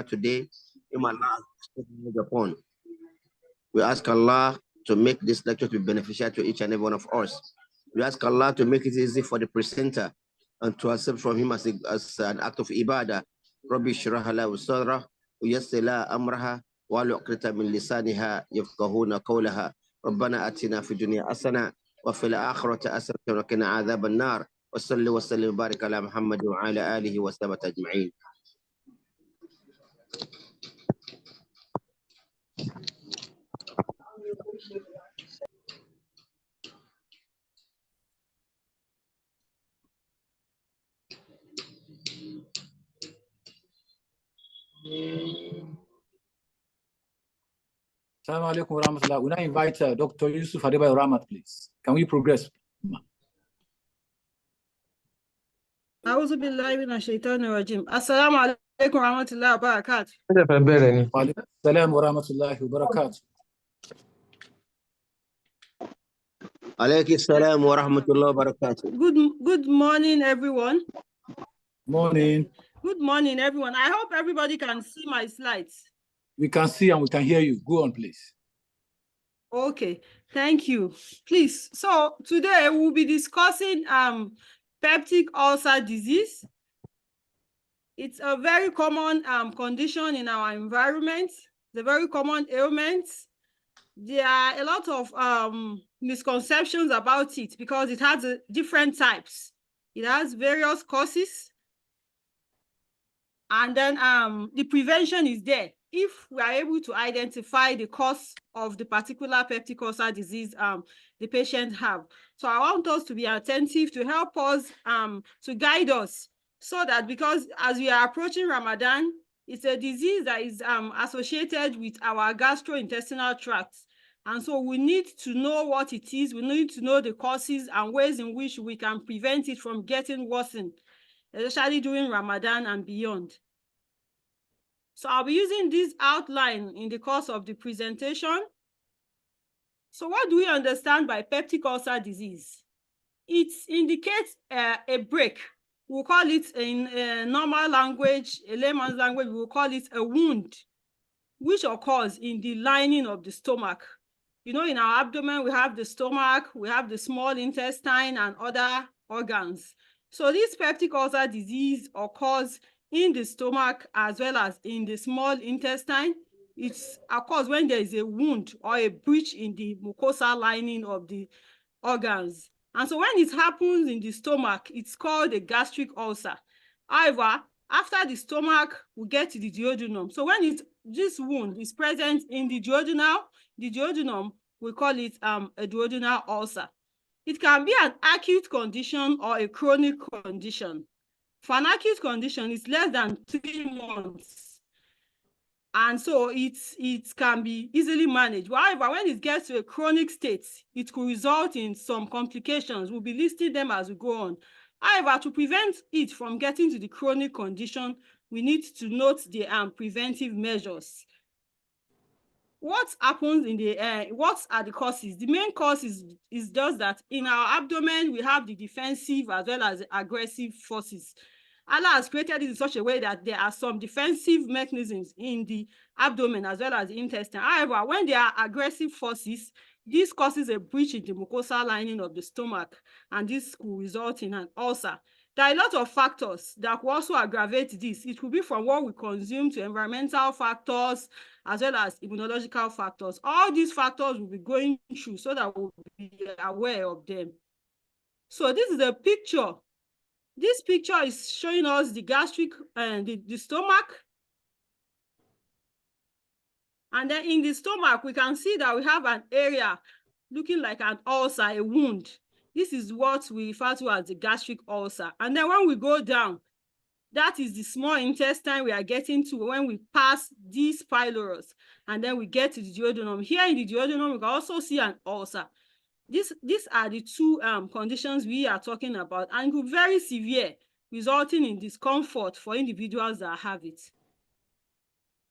today, upon. We ask Allah to make this lecture to be beneficial to each and every one of us. We ask Allah to make it easy for the presenter and to accept from him as an act of ibadah. Rabbi shrah lahu sadra wa yassir laha amraha wa luqrata min lisaniha yafqahuna qawlaha. ربنا آتنا في الدنيا حسنة وفي الآخرة حسنة وقنا عذاب النار وصلي وسلم وبارك على محمد وعلى آله وصحبه أجمعين. Assalamu alaikum wa rahmatullah. We now invite Dr. Yusuf Adebayo Ramat, please. Can we progress? أعوذ بالله من الشيطان الرجيم. السلام عليكم ورحمة الله وبركاته. السلام ورحمة الله وبركاته. عليكم السلام ورحمة الله وبركاته. Good morning, everyone. Morning. Good morning, everyone. I hope everybody can see my slides. We can see and we can hear you. Go on, please. Okay, thank you. Please. So today we'll be discussing peptic ulcer disease. It's a very common condition in our environment. It's a very common ailment. There are a lot of misconceptions about it because it has different types. It has various causes. And then the prevention is there. If we are able to identify the cause of the particular peptic ulcer disease the patient have. So I want us to be attentive to help us, to guide us, so that because as we are approaching Ramadan, it's a disease that is associated with our gastrointestinal tract. And so we need to know what it is. We need to know the causes and ways in which we can prevent it from getting worsened, especially during Ramadan and beyond. So I'll be using this outline in the course of the presentation. So what do we understand by peptic ulcer disease? It indicates a break. We'll call it in normal language, a layman's language, we'll call it a wound, which occurs in the lining of the stomach. You know, in our abdomen, we have the stomach, we have the small intestine and other organs. So this peptic ulcer disease occurs in the stomach as well as in the small intestine. It occurs when there is a wound or a breach in the mucosal lining of the organs. And so when it happens in the stomach, it's called a gastric ulcer. However, after the stomach, we get to the duodenum. So when this wound is present in the duodenum, we call it a duodenal ulcer. It can be an acute condition or a chronic condition. For an acute condition, it's less than 3 months. And so it can be easily managed. However, when it gets to a chronic state, it could result in some complications. We'll be listing them as we go on. However, to prevent it from getting to the chronic condition, we need to note the preventive measures. What happens in the what are the causes? The main cause is just that in our abdomen, we have the defensive as well as the aggressive forces. Allah has created it in such a way that there are some defensive mechanisms in the abdomen as well as the intestine. However, when there are aggressive forces, this causes a breach in the mucosal lining of the stomach, and this could result in an ulcer. There are a lot of factors that could also aggravate this. It could be from what we consume to environmental factors as well as immunological factors. All these factors will be going through so that we'll be aware of them. So this is a picture. This picture is showing us the gastric and the stomach. And then in the stomach, we can see that we have an area looking like an ulcer, a wound. This is what we refer to as the gastric ulcer. And then when we go down, that is the small intestine we are getting to when we pass this pylorus. And then we get to the duodenum. Here in the duodenum, we can also see an ulcer. These are the two conditions we are talking about, and it could be very severe, resulting in discomfort for individuals that have it.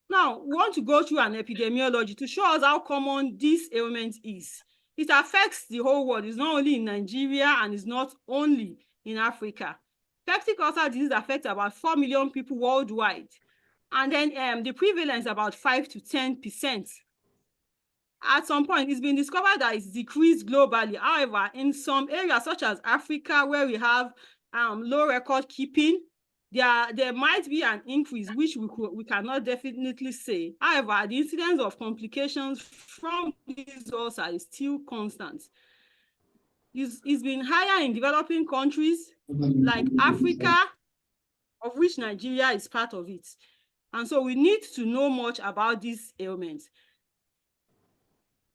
Now, we want to go through an epidemiology to show us how common this ailment is. It affects the whole world. It's not only in Nigeria and it's not only in Africa. Peptic ulcer disease affects about 4 million people worldwide. And then the prevalence about 5 to 10%. At some point, it's been discovered that it's decreased globally. However, in some areas such as Africa, where we have low record keeping, there might be an increase, which we cannot definitely say. However, the incidence of complications from this ulcer is still constant. It's been higher in developing countries like Africa, of which Nigeria is part of it. And so we need to know much about this ailment.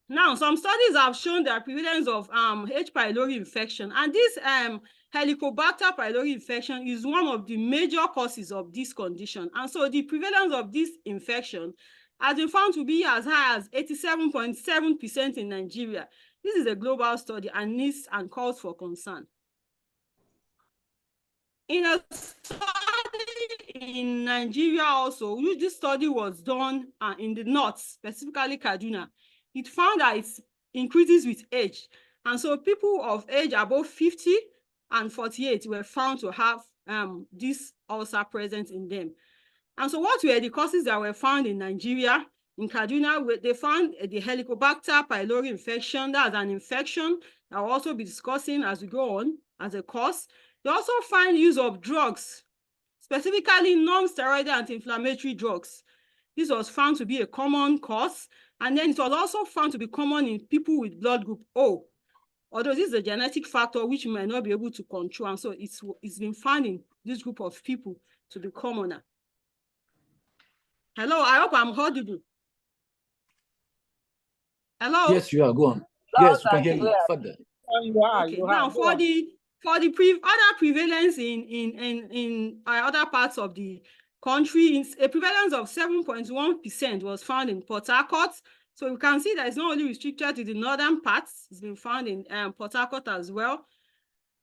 Now, some studies have shown the prevalence of H. pylori infection, and this Helicobacter pylori infection is one of the major causes of this condition. And so the prevalence of this infection has been found to be as high as 87.7% in Nigeria. This is a global study and needs and calls for concern. In a study in Nigeria also, which this study was done in the north, specifically Kaduna, it found that it increases with age. And so people of age above 50 and 48 were found to have this ulcer present in them. And so what were the causes that were found in Nigeria? In Kaduna, they found the Helicobacter pylori infection. That's an infection that we'll also be discussing as we go on as a cause. They also find use of drugs, specifically non-steroidal anti-inflammatory drugs. This was found to be a common cause. And then it was also found to be common in people with blood group O. Although this is a genetic factor which we might not be able to control. And so it's been found in this group of people to be commoner. Hello, I hope I'm audible. Hello? Yes, you are. Go on. Yes, we can hear you. Further. Okay. Now, for the other prevalence in other parts of the country, a prevalence of 7.1% was found in Port Harcourt. So you can see that it's not only restricted to the northern parts, it's been found in Port Harcourt as well.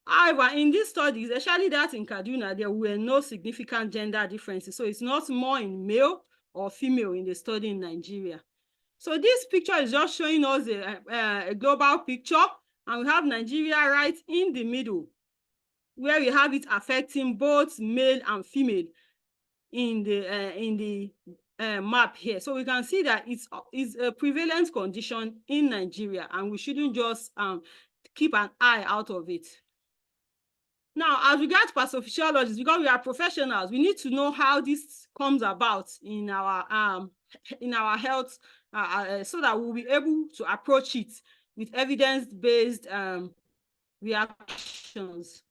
However, in this study, especially that in Kaduna, there were no significant gender differences. So it's not more in male or female in the study in Nigeria. So this picture is just showing us a global picture, and we have Nigeria right in the middle, where we have it affecting both male and female in the map here. So we can see that it's a prevalent condition in Nigeria, and we shouldn't just keep an eye out of it. Now, as regards pathophysiologists, because we are professionals, we need to know how this comes about in our health, so that we'll be able to approach it with evidence-based reactions.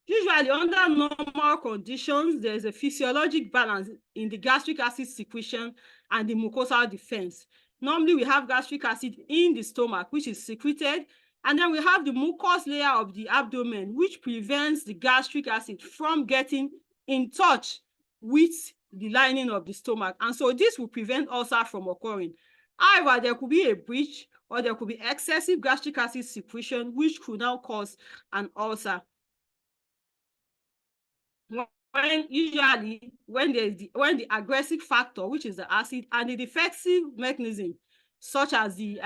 Usually, under normal conditions, there's a physiologic balance in the gastric acid secretion and the mucosal defense. Normally, we have gastric acid in the stomach, which is secreted, and then we have the mucous layer of the abdomen, which prevents the gastric acid from getting in touch with the lining of the stomach. And so this will prevent ulcer from occurring. However, there could be a breach, or there could be excessive gastric acid secretion, which could now cause an ulcer. When the aggressive factor, which is the acid, and the defensive mechanism, such as the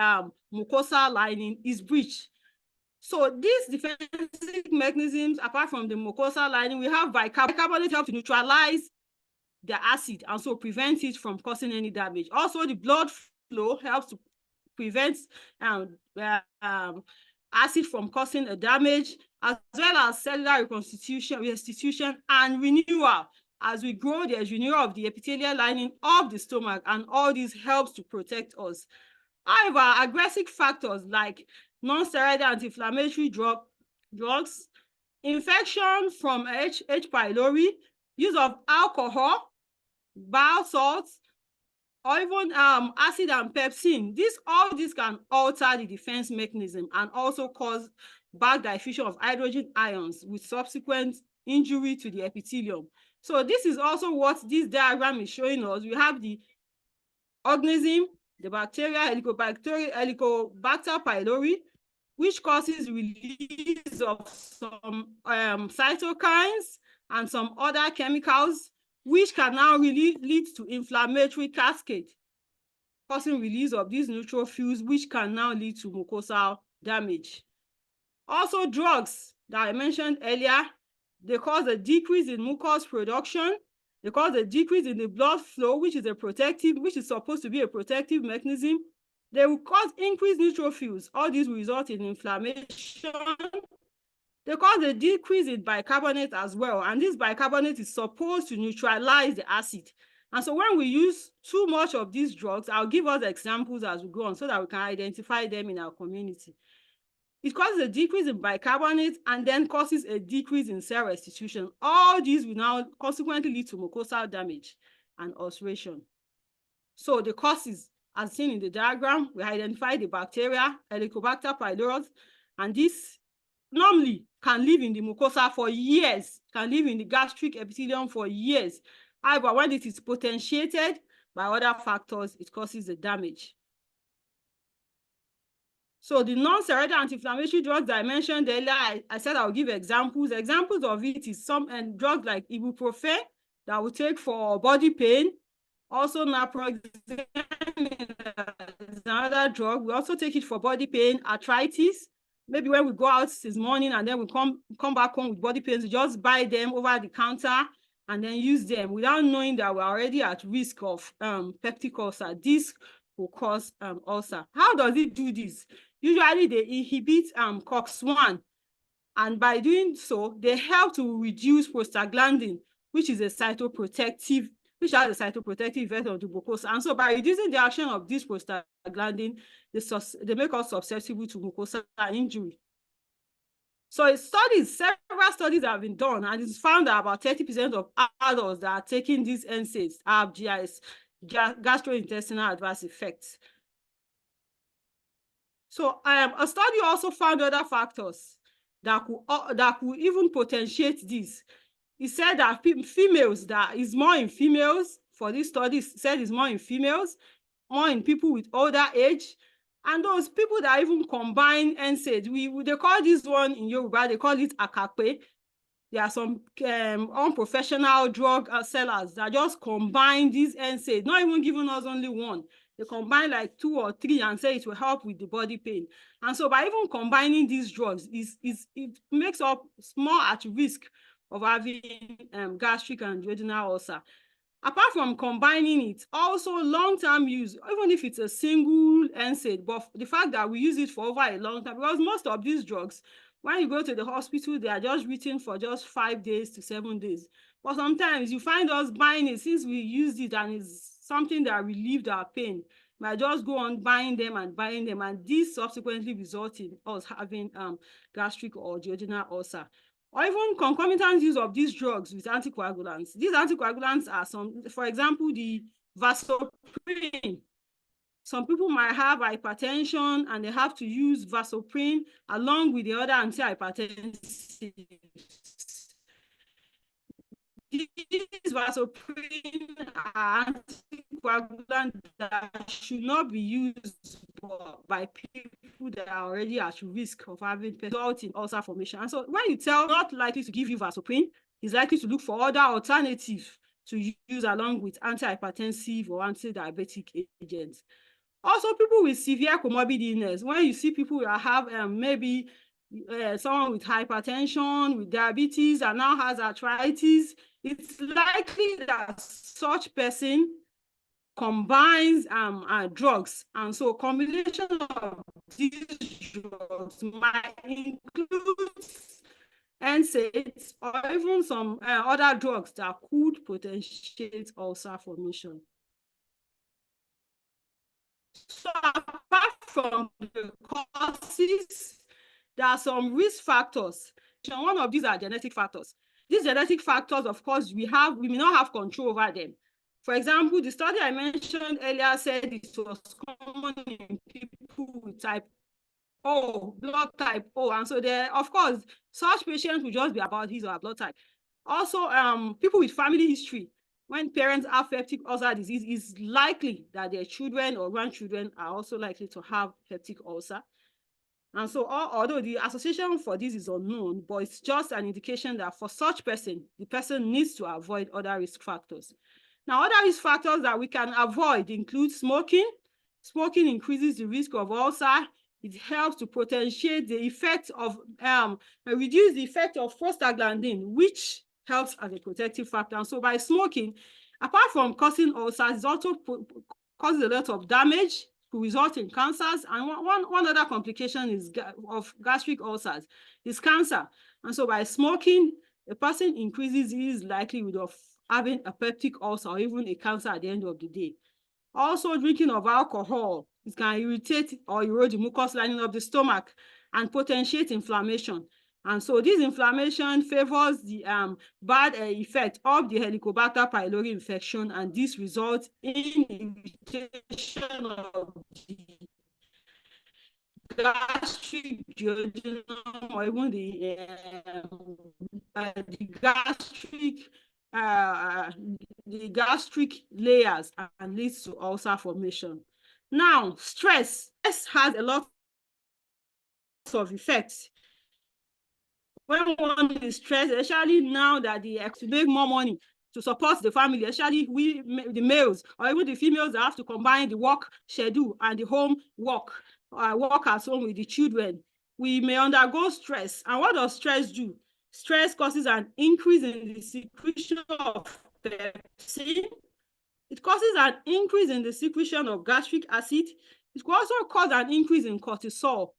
mucosal lining, is breached. So these defensive mechanisms, apart from the mucosal lining, we have bicarbonate help to neutralize the acid and so prevent it from causing any damage. Also, the blood flow helps to prevent acid from causing a damage, as well as cellular restitution and renewal. As we grow, there's renewal of the epithelial lining of the stomach, and all this helps to protect us. However, aggressive factors like non-steroidal anti-inflammatory drugs, infection from H. pylori, use of alcohol, bile salts, or even acid and pepsin, all this can alter the defense mechanism and also cause back diffusion of hydrogen ions with subsequent injury to the epithelium. So this is also what this diagram is showing us. We have the organism, the bacteria, Helicobacter pylori, which causes release of some cytokines and some other chemicals, which can now really lead to inflammatory cascade, causing release of these neutrophils, which can now lead to mucosal damage. Also, drugs that I mentioned earlier, they cause a decrease in mucus production, They cause a decrease in the blood flow, which is supposed to be a protective mechanism. They will cause increased neutrophils. All these will result in inflammation. They cause a decrease in bicarbonate as well. And this bicarbonate is supposed to neutralize the acid. And so when we use too much of these drugs, I'll give us examples as we go on so that we can identify them in our community. It causes a decrease in bicarbonate and then causes a decrease in cell restitution. All these will now consequently lead to mucosal damage and ulceration. So the causes, as seen in the diagram, we identify the bacteria, Helicobacter pylori, and this normally can live in the mucosa for years, can live in the gastric epithelium for years. However, when it is potentiated by other factors, it causes the damage. So the non-steroidal anti-inflammatory drugs that I mentioned earlier, I said I'll give examples. Examples of it is some drugs like ibuprofen that we take for body pain. Also naproxen is another drug. We also take it for body pain, arthritis. Maybe when we go out this morning and then we come back home with body pains, we just buy them over the counter and then use them without knowing that we're already at risk of peptic ulcer. This will cause ulcer. How does it do this? Usually they inhibit COX-1, and by doing so, they help to reduce prostaglandin, which has a cytoprotective effect on the mucosa. And so by reducing the action of this prostaglandin, they make us susceptible to mucosal injury. So several studies have been done, and it's found that about 30% of adults that are taking these NSAIDs have gastrointestinal adverse effects. So a study also found other factors that could even potentiate this. It said that females, that is more in females, for this study said it's more in females, more in people with older age, and those people that even combine NSAID. They call this one in Yoruba, they call it akape. There are some unprofessional drug sellers that just combine these NSAID, not even giving us only one. They combine like 2 or 3 and say it will help with the body pain. And so by even combining these drugs, it makes us more at risk of having gastric and duodenal ulcer. Apart from combining it, also long-term use, even if it's a single NSAID, but the fact that we use it for over a long time, because most of these drugs, when you go to the hospital, they are just written for just 5 days to 7 days. But sometimes you find us buying it since we used it and it's something that relieved our pain. Might just go on buying them, and this subsequently results in us having gastric or duodenal ulcer. Or even concomitant use of these drugs with anticoagulants. These anticoagulants are for example, the vasopressin. Some people might have hypertension and they have to use vasopressin along with the other antihypertensives. These vasopressin are anticoagulants that should not be used by people that are already at risk of having resulting ulcer formation. And so when you tell not likely to give you vasopressin, he's likely to look for other alternatives to use along with antihypertensive or anti-diabetic agents. Also, people with severe comorbid illness, when you see people that have maybe someone with hypertension, with diabetes, and now has arthritis, it's likely that such person combines drugs. And so combination of these drugs might include NSAIDs or even some other drugs that could potentiate ulcer formation. So apart from the causes, there are some risk factors. One of these are genetic factors. These genetic factors, of course, we may not have control over them. For example, the study I mentioned earlier said it was common in people with type O, blood type O. And so there, of course, such patients will just be about his or her blood type. Also, people with family history, when parents have peptic ulcer disease, it's likely that their children or grandchildren are also likely to have peptic ulcer. And so although the association for this is unknown, but it's just an indication that for such person, the person needs to avoid other risk factors. Now, other risk factors that we can avoid include smoking. Smoking increases the risk of ulcer. It helps to potentiate the effect of, reduce the effect of prostaglandin, which helps as a protective factor. And so by smoking, apart from causing ulcers, it also causes a lot of damage, to result in cancers. And one other complication is of gastric ulcers is cancer. And so by smoking, a person increases his likelihood of having a peptic ulcer or even a cancer at the end of the day. Also, drinking of alcohol, it can irritate or erode the mucous lining of the stomach and potentiate inflammation. And so this inflammation favors the bad effect of the Helicobacter pylori infection, and this results in irritation of the gastric duodenum or even the gastric layers, and leads to ulcer formation. Now, stress has a lot of effects. When one is stressed, especially now that they have to make more money to support the family, especially the males or even the females that have to combine the work schedule and the home work at home with the children, we may undergo stress. And what does stress do? Stress causes an increase in the secretion of pepsin. It causes an increase in the secretion of gastric acid. It could also cause an increase in cortisol.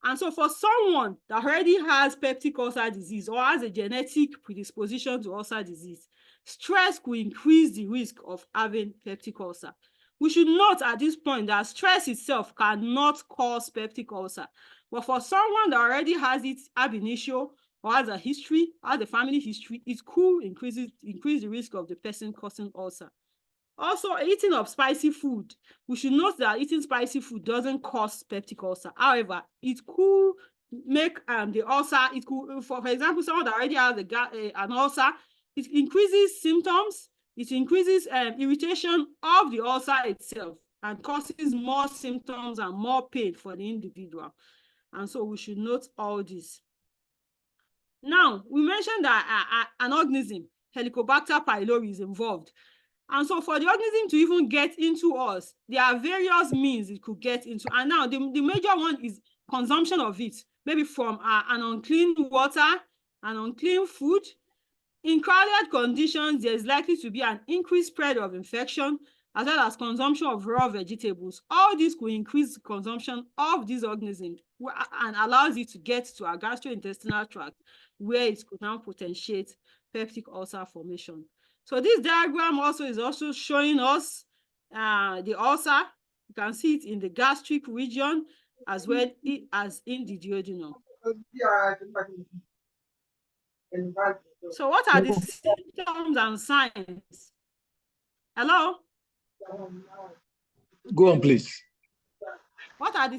And so for someone that already has peptic ulcer disease or has a genetic predisposition to ulcer disease, stress could increase the risk of having peptic ulcer. We should note at this point that stress itself cannot cause peptic ulcer. But for someone that already has it ab initio or has a history, has a family history, it could increase the risk of the person causing ulcer. Also, eating of spicy food. We should note that eating spicy food doesn't cause peptic ulcer. However, it could make the ulcer, it could, for example, someone that already has an ulcer, it increases symptoms, it increases irritation of the ulcer itself and causes more symptoms and more pain for the individual. And so we should note all this. Now, we mentioned that an organism, Helicobacter pylori, is involved. And so for the organism to even get into us, there are various means it could get into. And now the major one is consumption of it, maybe from an unclean water, an unclean food. In crowded conditions, there is likely to be an increased spread of infection, as well as consumption of raw vegetables. All this could increase consumption of these organisms and allows it to get to our gastrointestinal tract, where it could now potentiate peptic ulcer formation. So this diagram is also showing us the ulcer. You can see it in the gastric region as well as in the duodenum. So what are the symptoms and signs? Hello? Go on, please. What are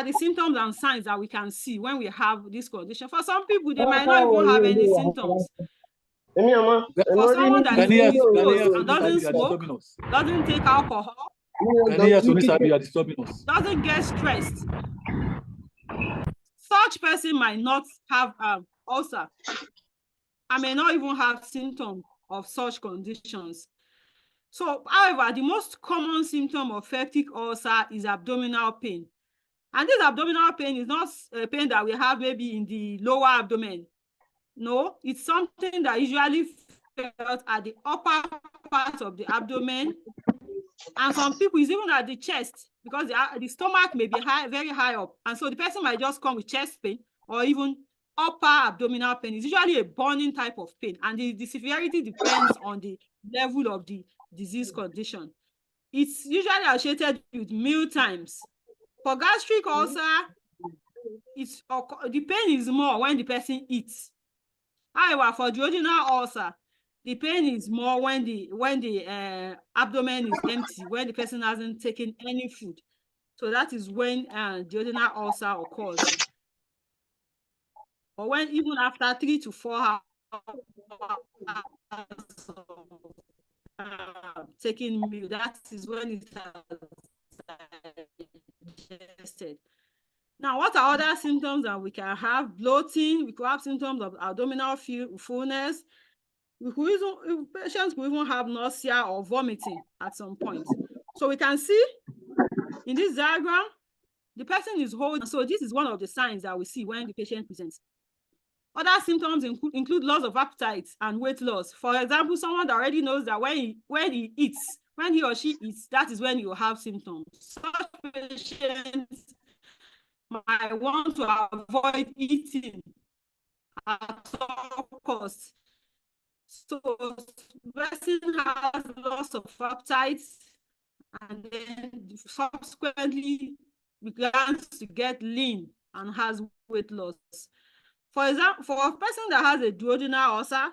the symptoms and signs that we can see when we have this condition? For some people, they might not even have any symptoms. For someone that is exposed and doesn't smoke, doesn't take alcohol, doesn't get stressed, such person might not have ulcer and may not even have symptoms of such conditions. So, however, the most common symptom of peptic ulcer is abdominal pain. And this abdominal pain is not a pain that we have maybe in the lower abdomen. No, it's something that usually felt at the upper part of the abdomen. And some people, it's even at the chest, because the stomach may be very high up. And so the person might just come with chest pain or even upper abdominal pain. It's usually a burning type of pain. And the severity depends on the level of the disease condition. It's usually associated with meal times. For gastric ulcer, the pain is more when the person eats. However, for duodenal ulcer, the pain is more when the abdomen is empty, when the person hasn't taken any food. So that is when duodenal ulcer occurs. Or when even after 3 to 4 hours taking meal, that is when it has digested. Now, what are other symptoms that we can have? Bloating. We could have symptoms of abdominal fullness. Patients could even have nausea or vomiting at some point. So we can see in this diagram, the person is holding. So this is one of the signs that we see when the patient presents. Other symptoms include loss of appetite and weight loss. For example, someone that already knows that when he or she eats, that is when you have symptoms. Such patients might want to avoid eating at all costs. So the person has loss of appetite and then subsequently begins to get lean and has weight loss. For example, for a person that has a duodenal ulcer,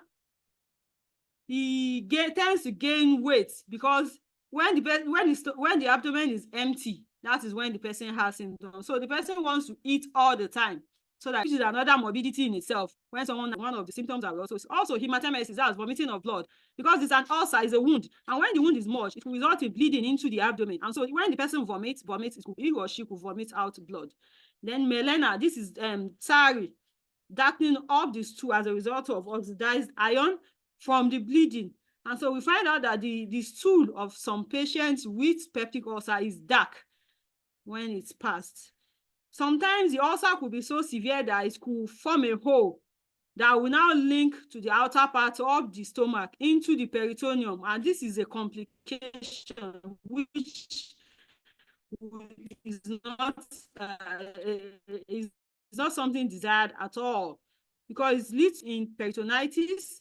he tends to gain weight because when the abdomen is empty, that is when the person has symptoms. So the person wants to eat all the time. So that, which is another morbidity in itself. When one of the symptoms are also hematemesis, that's vomiting of blood, because it's an ulcer, it's a wound, and when the wound is much, it will result in bleeding into the abdomen. And so when the person vomits, he or she could vomit out blood. Then melena, this is tarry, darkening of the stool as a result of oxidized iron from the bleeding. And so we find out that the stool of some patients with peptic ulcer is dark when it's passed. Sometimes the ulcer could be so severe that it could form a hole that will now link to the outer part of the stomach into the peritoneum. And this is a complication which is not something desired at all, because it leads in peritonitis.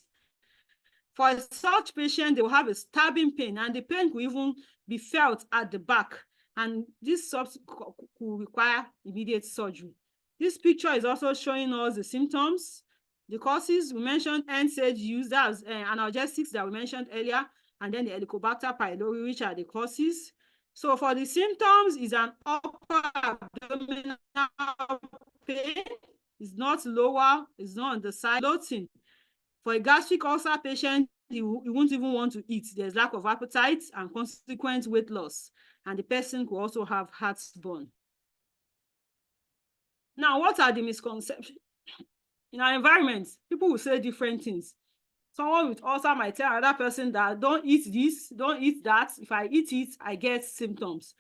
For such patient, they will have a stabbing pain, and the pain could even be felt at the back, and this could require immediate surgery. This picture is also showing us the symptoms, the causes. We mentioned NSAID use, that's analgesics that we mentioned earlier, and then the Helicobacter pylori, which are the causes. So for the symptoms, is an upper abdominal pain. It's not lower, it's not on the side, bloating. For a gastric ulcer patient, you won't even want to eat. There's lack of appetite and consequent weight loss. And the person could also have heartburn. Now, what are the misconceptions? In our environment, people will say different things. Someone with ulcer might tell another person that don't eat this, don't eat that. If I eat it, I get symptoms.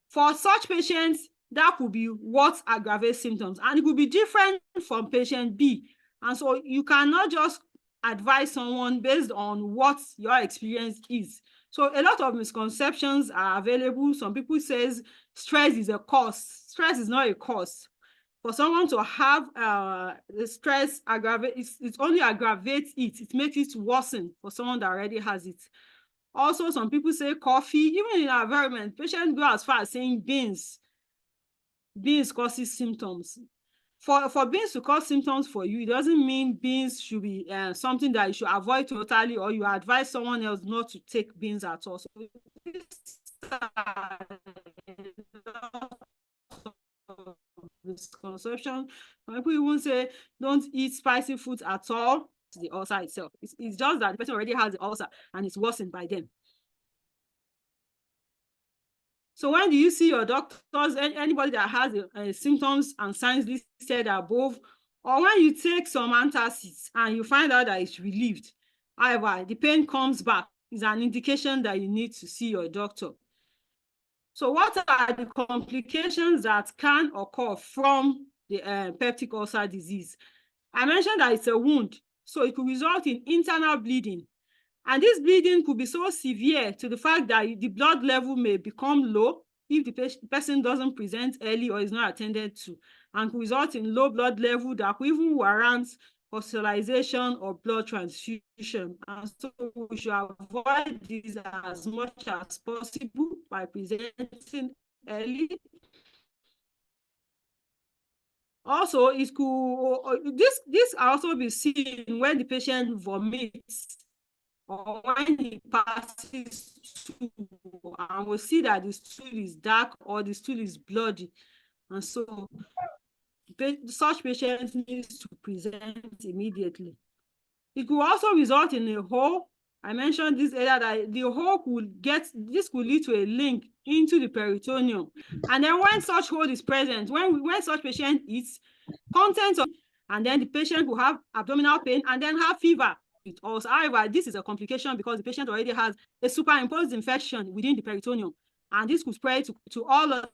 For such patients, that could be what aggravates symptoms. And it could be different from patient B. And so you cannot just advise someone based on what your experience is. So a lot of misconceptions are available. Some people say stress is a cause. Stress is not a cause. For someone to have the stress it only aggravates it. It makes it worsen for someone that already has it. Also, some people say coffee. Even in our environment, patients go as far as saying beans. Beans causes symptoms. For beans to cause symptoms for you, it doesn't mean beans should be something that you should avoid totally, or you advise someone else not to take beans at all. So misconception. Some people even say don't eat spicy food at all. The ulcer itself. It's just that the person already has the ulcer and it's worsened by them. So when do you see your doctors, anybody that has symptoms and signs listed above, or when you take some antacids and you find out that it's relieved, however, the pain comes back, is an indication that you need to see your doctor. So what are the complications that can occur from the peptic ulcer disease? I mentioned that it's a wound, so it could result in internal bleeding. And this bleeding could be so severe to the fact that the blood level may become low if the person doesn't present early or is not attended to, and could result in low blood level that could even warrant hospitalization or blood transfusion. And so we should avoid this as much as possible by presenting early. Also, it could this also be seen when the patient vomits or when he passes stool, and we'll see that the stool is dark or the stool is bloody. And so such patients need to present immediately. It could also result in a hole. I mentioned this earlier, that the hole this could lead to a link into the peritoneum. And then when such hole is present, when such patient eats, contents of, and then the patient will have abdominal pain and then have fever. Also, however, this is a complication because the patient already has a superimposed infection within the peritoneum, and this could spread to all other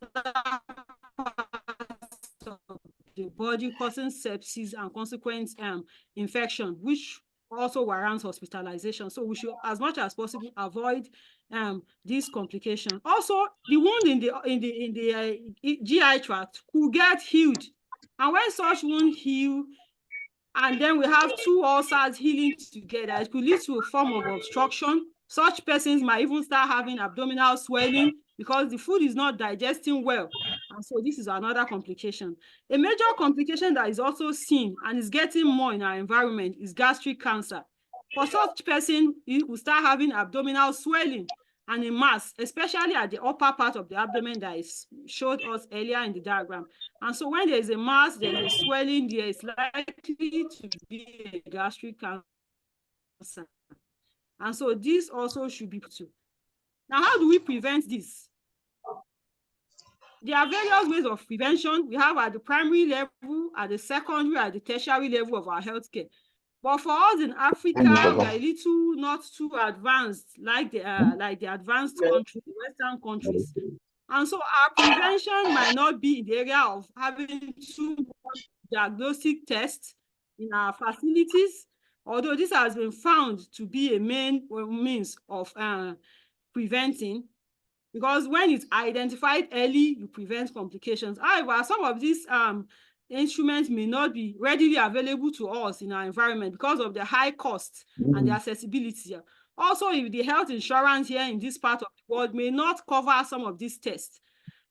parts of the body, causing sepsis and consequent infection, which also warrants hospitalization. So we should, as much as possible, avoid this complication. Also, the wound in the GI tract could get healed, and when such wound heal, and then we have two ulcers healing together, it could lead to a form of obstruction. Such persons might even start having abdominal swelling because the food is not digesting well. And so this is another complication. A major complication that is also seen and is getting more in our environment is gastric cancer. For such person, it will start having abdominal swelling and a mass, especially at the upper part of the abdomen that is showed us earlier in the diagram. And so when there is a mass, there is a swelling, there is likely to be a gastric cancer. And so this also should be too. Now, how do we prevent this? There are various ways of prevention. We have at the primary level, at the secondary, at the tertiary level of our healthcare. But for us in Africa, we are a little not too advanced like the advanced countries, the Western countries. And so our prevention might not be in the area of having two diagnostic tests in our facilities, although this has been found to be a main means of preventing, because when it's identified early, you prevent complications. However, some of these instruments may not be readily available to us in our environment because of the high cost and the accessibility. Also, if the health insurance here in this part of the world may not cover some of these tests.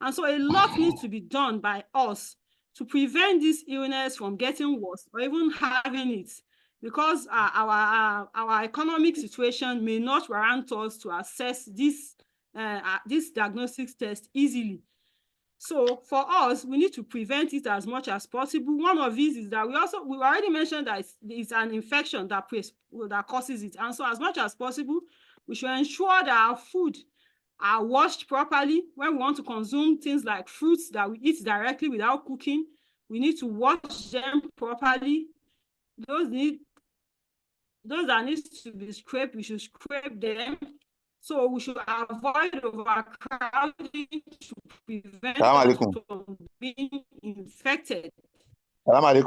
And so a lot needs to be done by us to prevent this illness from getting worse or even having it, because our economic situation may not warrant us to access this diagnostic test easily. So for us, we need to prevent it as much as possible. One of these is that we already mentioned that it's an infection that causes it. And so as much as possible, we should ensure that our food are washed properly. When we want to consume things like fruits that we eat directly without cooking, we need to wash them properly. Those that need to be scraped, we should scrape them. So we should avoid overcrowding to prevent us from being infected. Also,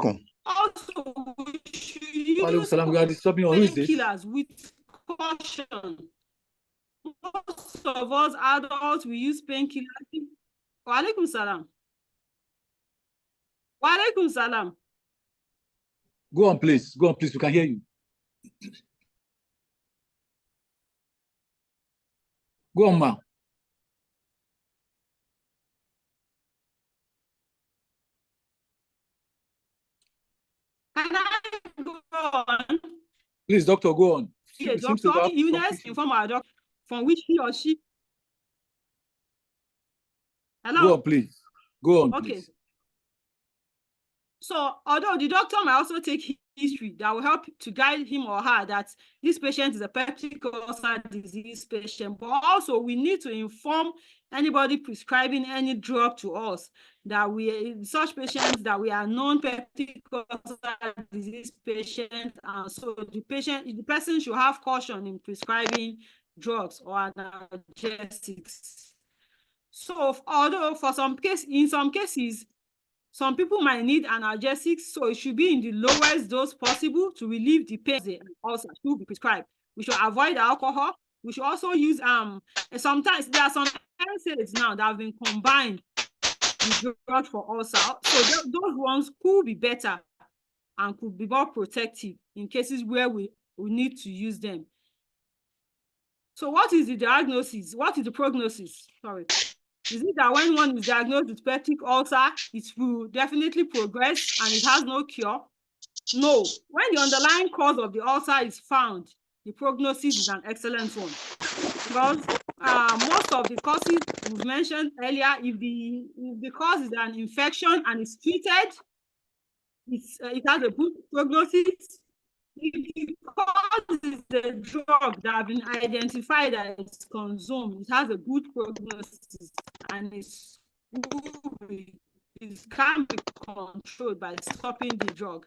we should use painkillers with caution. Most of us adults, we use painkillers. Wa alaikum salam. Wa alaikum salam. Go on, please. Go on, please. We can hear you. Go on, ma. Can I go on? Please, doctor, go on. Yeah, doctor, illness, inform our doctor from which he or she. Hello? Go on, please. Go on, okay. Please. So, although the doctor might also take history that will help to guide him or her that this patient is a peptic ulcer disease patient, but also we need to inform anybody prescribing any drug to us that such patients that we are non-peptic ulcer disease patients, and so the person should have caution in prescribing drugs or analgesics. So, although in some cases, some people might need analgesics, so it should be in the lowest dose possible to relieve the pain. Also, should be prescribed. We should avoid alcohol. We should also use sometimes there are some NSAIDs now that have been combined with drugs for ulcer. So those ones could be better and could be more protective in cases where we need to use them. So what is the diagnosis? What is the prognosis? Sorry. Is it that when one is diagnosed with peptic ulcer, it will definitely progress and it has no cure? No. When the underlying cause of the ulcer is found, the prognosis is an excellent one. Because most of the causes we've mentioned earlier, if the cause is an infection and it's treated, it has a good prognosis. If the cause is the drug that has been identified that it's consumed, it has a good prognosis and it can be controlled by stopping the drug.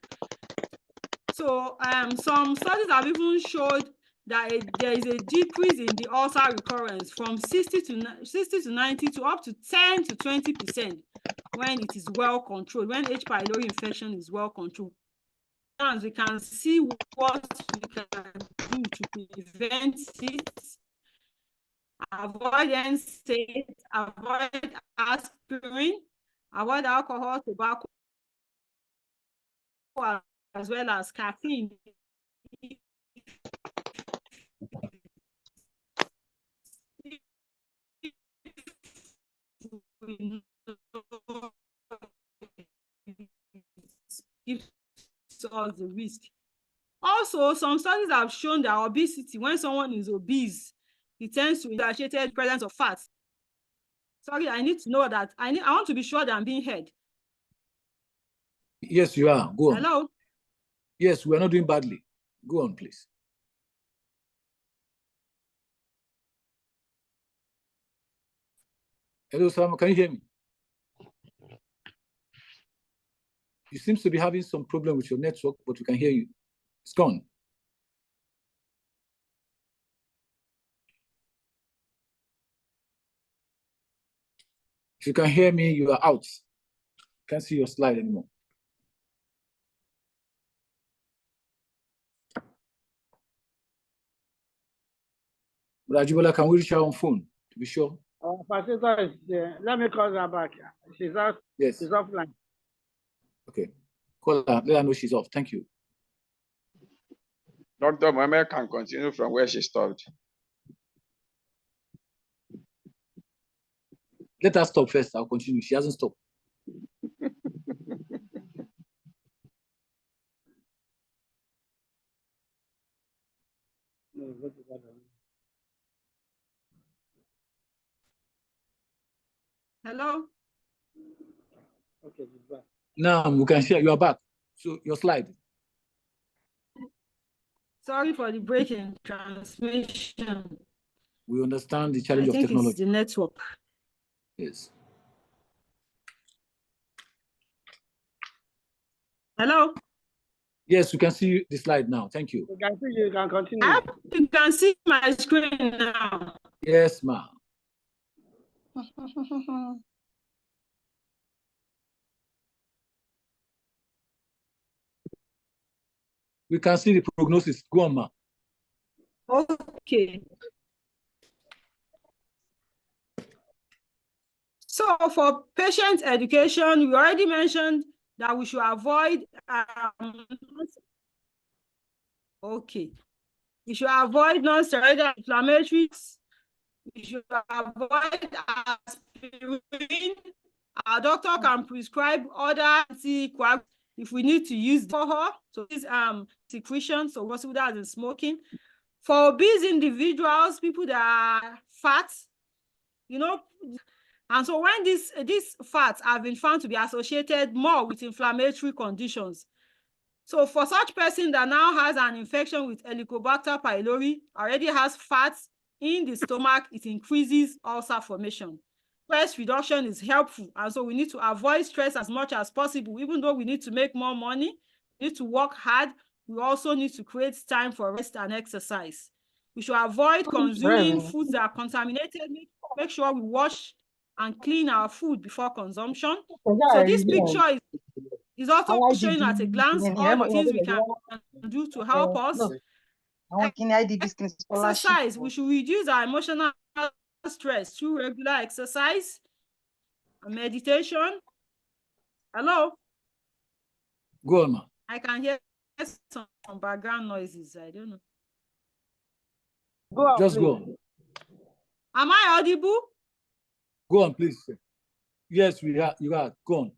So some studies have even showed that there is a decrease in the ulcer recurrence from 60 to 90 to up to 10 to 20% when it is well controlled, when H. pylori infection is well controlled. And we can see what we can do to prevent it. Avoid NSAID, avoid aspirin, avoid alcohol, tobacco, as well as caffeine. Gives us the risk. Also, some studies have shown that obesity, when someone is obese, it tends to associate the presence of fat. Sorry, I need to know that. I want to be sure that I'm being heard. Yes, you are. Go on. Hello? Yes, we are not doing badly. Go on, please. Hello, Sam, can you hear me? You seem to be having some problem with your network, but we can hear you. It's gone. If you can hear me, you are out. Can't see your slide anymore. But Ajibola, can we reach her on phone to be sure? Facilitator is there. Let me call her back. She's out. Yes. She's offline. Okay. Call her. Let her know she's off. Thank you. Dr. Mohammed can continue from where she stopped. Let her stop first. I'll continue. She hasn't stopped. Hello? Okay, she's back. Now we can share. You are back. So your slide. Sorry for the break in transmission. We understand the challenge I of think technology. it's the network. Yes. Hello? Yes, we can see the slide now. Thank you. You can see you can continue. I hope you can see my screen now. Yes, ma'am. We can see the prognosis. Go on, ma'am. Okay. So for patient education, we already mentioned that we should avoid we should avoid non-steroidal inflammatories. We should avoid aspirin. Our doctor can prescribe other anticoagulants if we need to use alcohol. So this secretion, so what's that in smoking. For obese individuals, people that are fat, you know, and so when these fats have been found to be associated more with inflammatory conditions. So for such person that now has an infection with Helicobacter pylori, already has fats in the stomach, it increases ulcer formation. Stress reduction is helpful, and so we need to avoid stress as much as possible. Even though we need to make more money, we need to work hard, we also need to create time for rest and exercise. We should avoid consuming foods that are contaminated. Make sure we wash and clean our food before consumption. So this picture is also showing at a glance all the things we can do to help us. Exercise. We should reduce our emotional stress through regular exercise and meditation. Hello? Go on, ma'am. I can hear some background noises. I don't know. Go on, Just please. go on. Am I audible? Go on, please. Yes, we are. You are. Go on.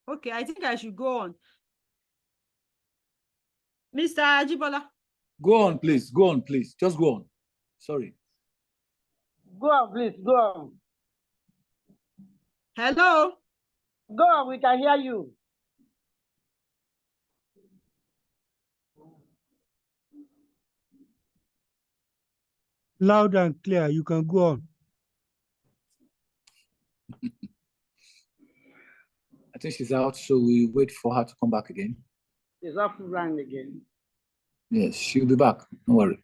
Okay, I think I should go on. Mr. Ajibola. Go on, please. Go on, please. Just go on. Sorry. Go on, please. Go on. Hello? Go on, we can hear you. Loud and clear. You can go on. I think she's out, so we wait for her to come back again. She's offline again. Yes, she'll be back. Don't worry.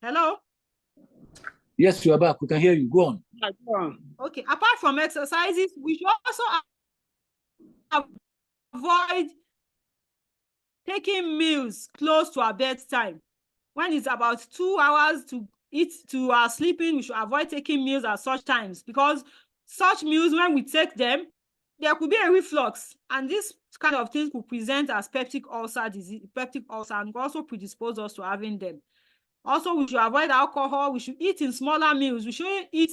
Hello? Yes, you are back. We can hear you. Go on. Go on. Okay, apart from exercises, we should also avoid taking meals close to our bedtime. When it's about 2 hours to eat to our sleeping, we should avoid taking meals at such times, because such meals, when we take them, there could be a reflux, and this kind of things could present as peptic ulcer disease, peptic ulcer, and also predispose us to having them. Also, we should avoid alcohol. We should eat in smaller meals. We shouldn't eat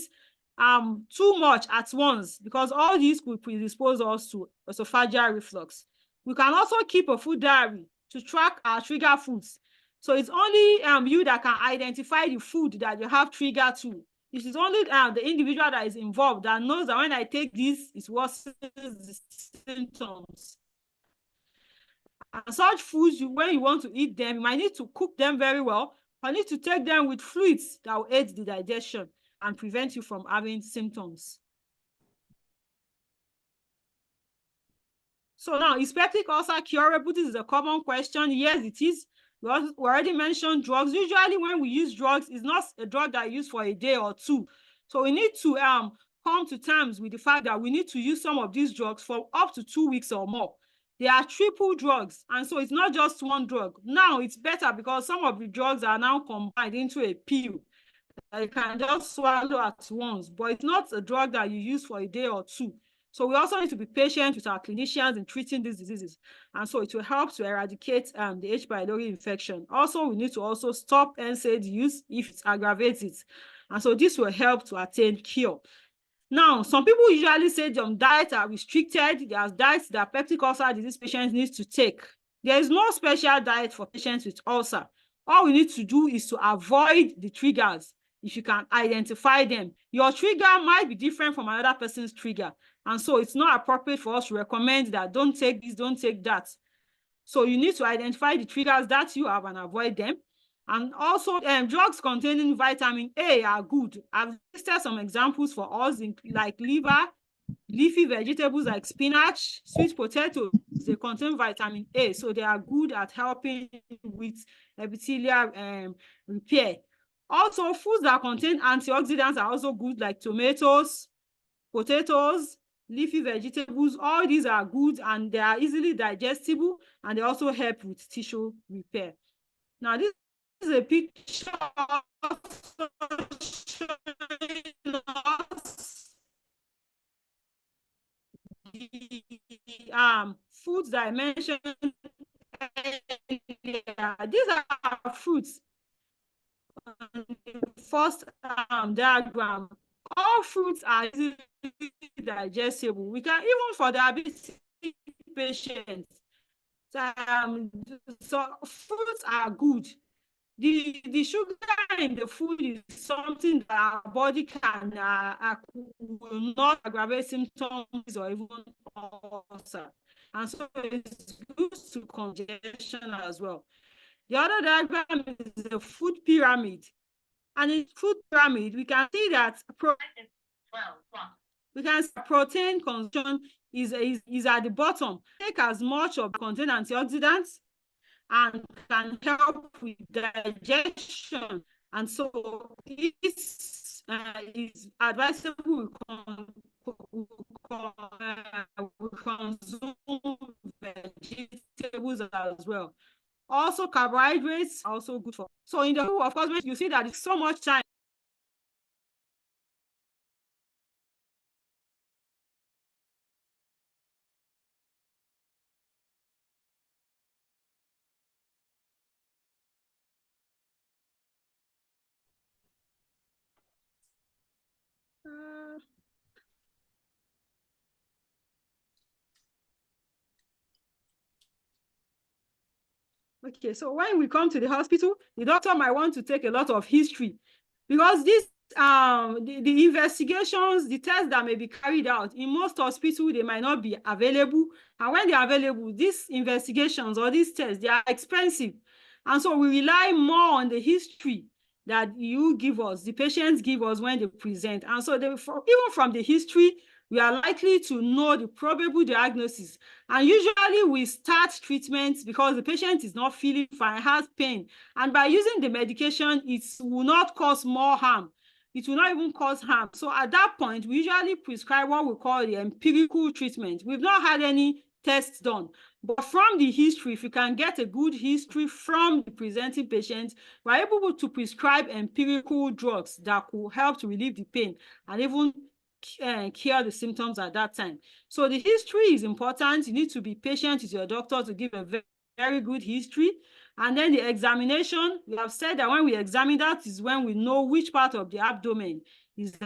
too much at once, because all these could predispose us to esophageal reflux. We can also keep a food diary to track our trigger foods. So it's only you that can identify the food that you have trigger to. It is only the individual that is involved that knows that when I take this, it worsens the symptoms. And such foods, when you want to eat them, you might need to cook them very well. You need to take them with fluids that will aid the digestion and prevent you from having symptoms. So now, is peptic ulcer curable? This is a common question. Yes, it is. We already mentioned drugs. Usually when we use drugs, it's not a drug that I use for a day or two. So we need to come to terms with the fact that we need to use some of these drugs for up to 2 weeks or more. They are triple drugs, and so it's not just one drug. Now it's better because some of the drugs are now combined into a pill that you can just swallow at once, but it's not a drug that you use for a day or two. So we also need to be patient with our clinicians in treating these diseases. And so it will help to eradicate the H. pylori infection. Also, we need to also stop NSAID use if it aggravates it. And so this will help to attain cure. Now, some people usually say diets are restricted. There's diets that peptic ulcer disease patients need to take. There is no special diet for patients with ulcer. All we need to do is to avoid the triggers if you can identify them. Your trigger might be different from another person's trigger. And so it's not appropriate for us to recommend that don't take this, don't take that. So you need to identify the triggers that you have and avoid them. And also, drugs containing vitamin A are good. I've listed some examples for us, like liver, leafy vegetables like spinach, sweet potatoes. They contain vitamin A, so they are good at helping with epithelial repair. Also, foods that contain antioxidants are also good, like tomatoes, potatoes, leafy vegetables. All these are good, and they are easily digestible, and they also help with tissue repair. Now, this is a picture showing us the foods that I mentioned earlier. These are fruits. First diagram. All fruits are easily digestible. We can, even for diabetes patients, so fruits are good. The sugar in the food is something that our body can will not aggravate symptoms or even ulcer. And so it's good to congestion as well. The other diagram is the food pyramid. And in food pyramid, we can see that protein consumption is at the bottom. Take as much of contain antioxidants and can help with digestion. And so it's advisable we consume vegetables as well. Also, carbohydrates are also good for. So in the food, of course, you see that it's so much time. Okay, so when we come to the hospital, the doctor might want to take a lot of history, because this the investigations, the tests that may be carried out in most hospitals, they might not be available. And when they are available, these investigations or these tests, they are expensive. And so we rely more on the history that you give us, the patients give us when they present. And so even from the history, we are likely to know the probable diagnosis. And usually we start treatment because the patient is not feeling fine, has pain. And by using the medication, it will not cause more harm. It will not even cause harm. So at that point, we usually prescribe what we call the empirical treatment. We've not had any tests done. But from the history, if you can get a good history from the presenting patient, we're able to prescribe empirical drugs that could help to relieve the pain and even cure the symptoms at that time. So the history is important. You need to be patient with your doctor to give a very good history. And then the examination, we have said that when we examine, that is when we know which part of the abdomen is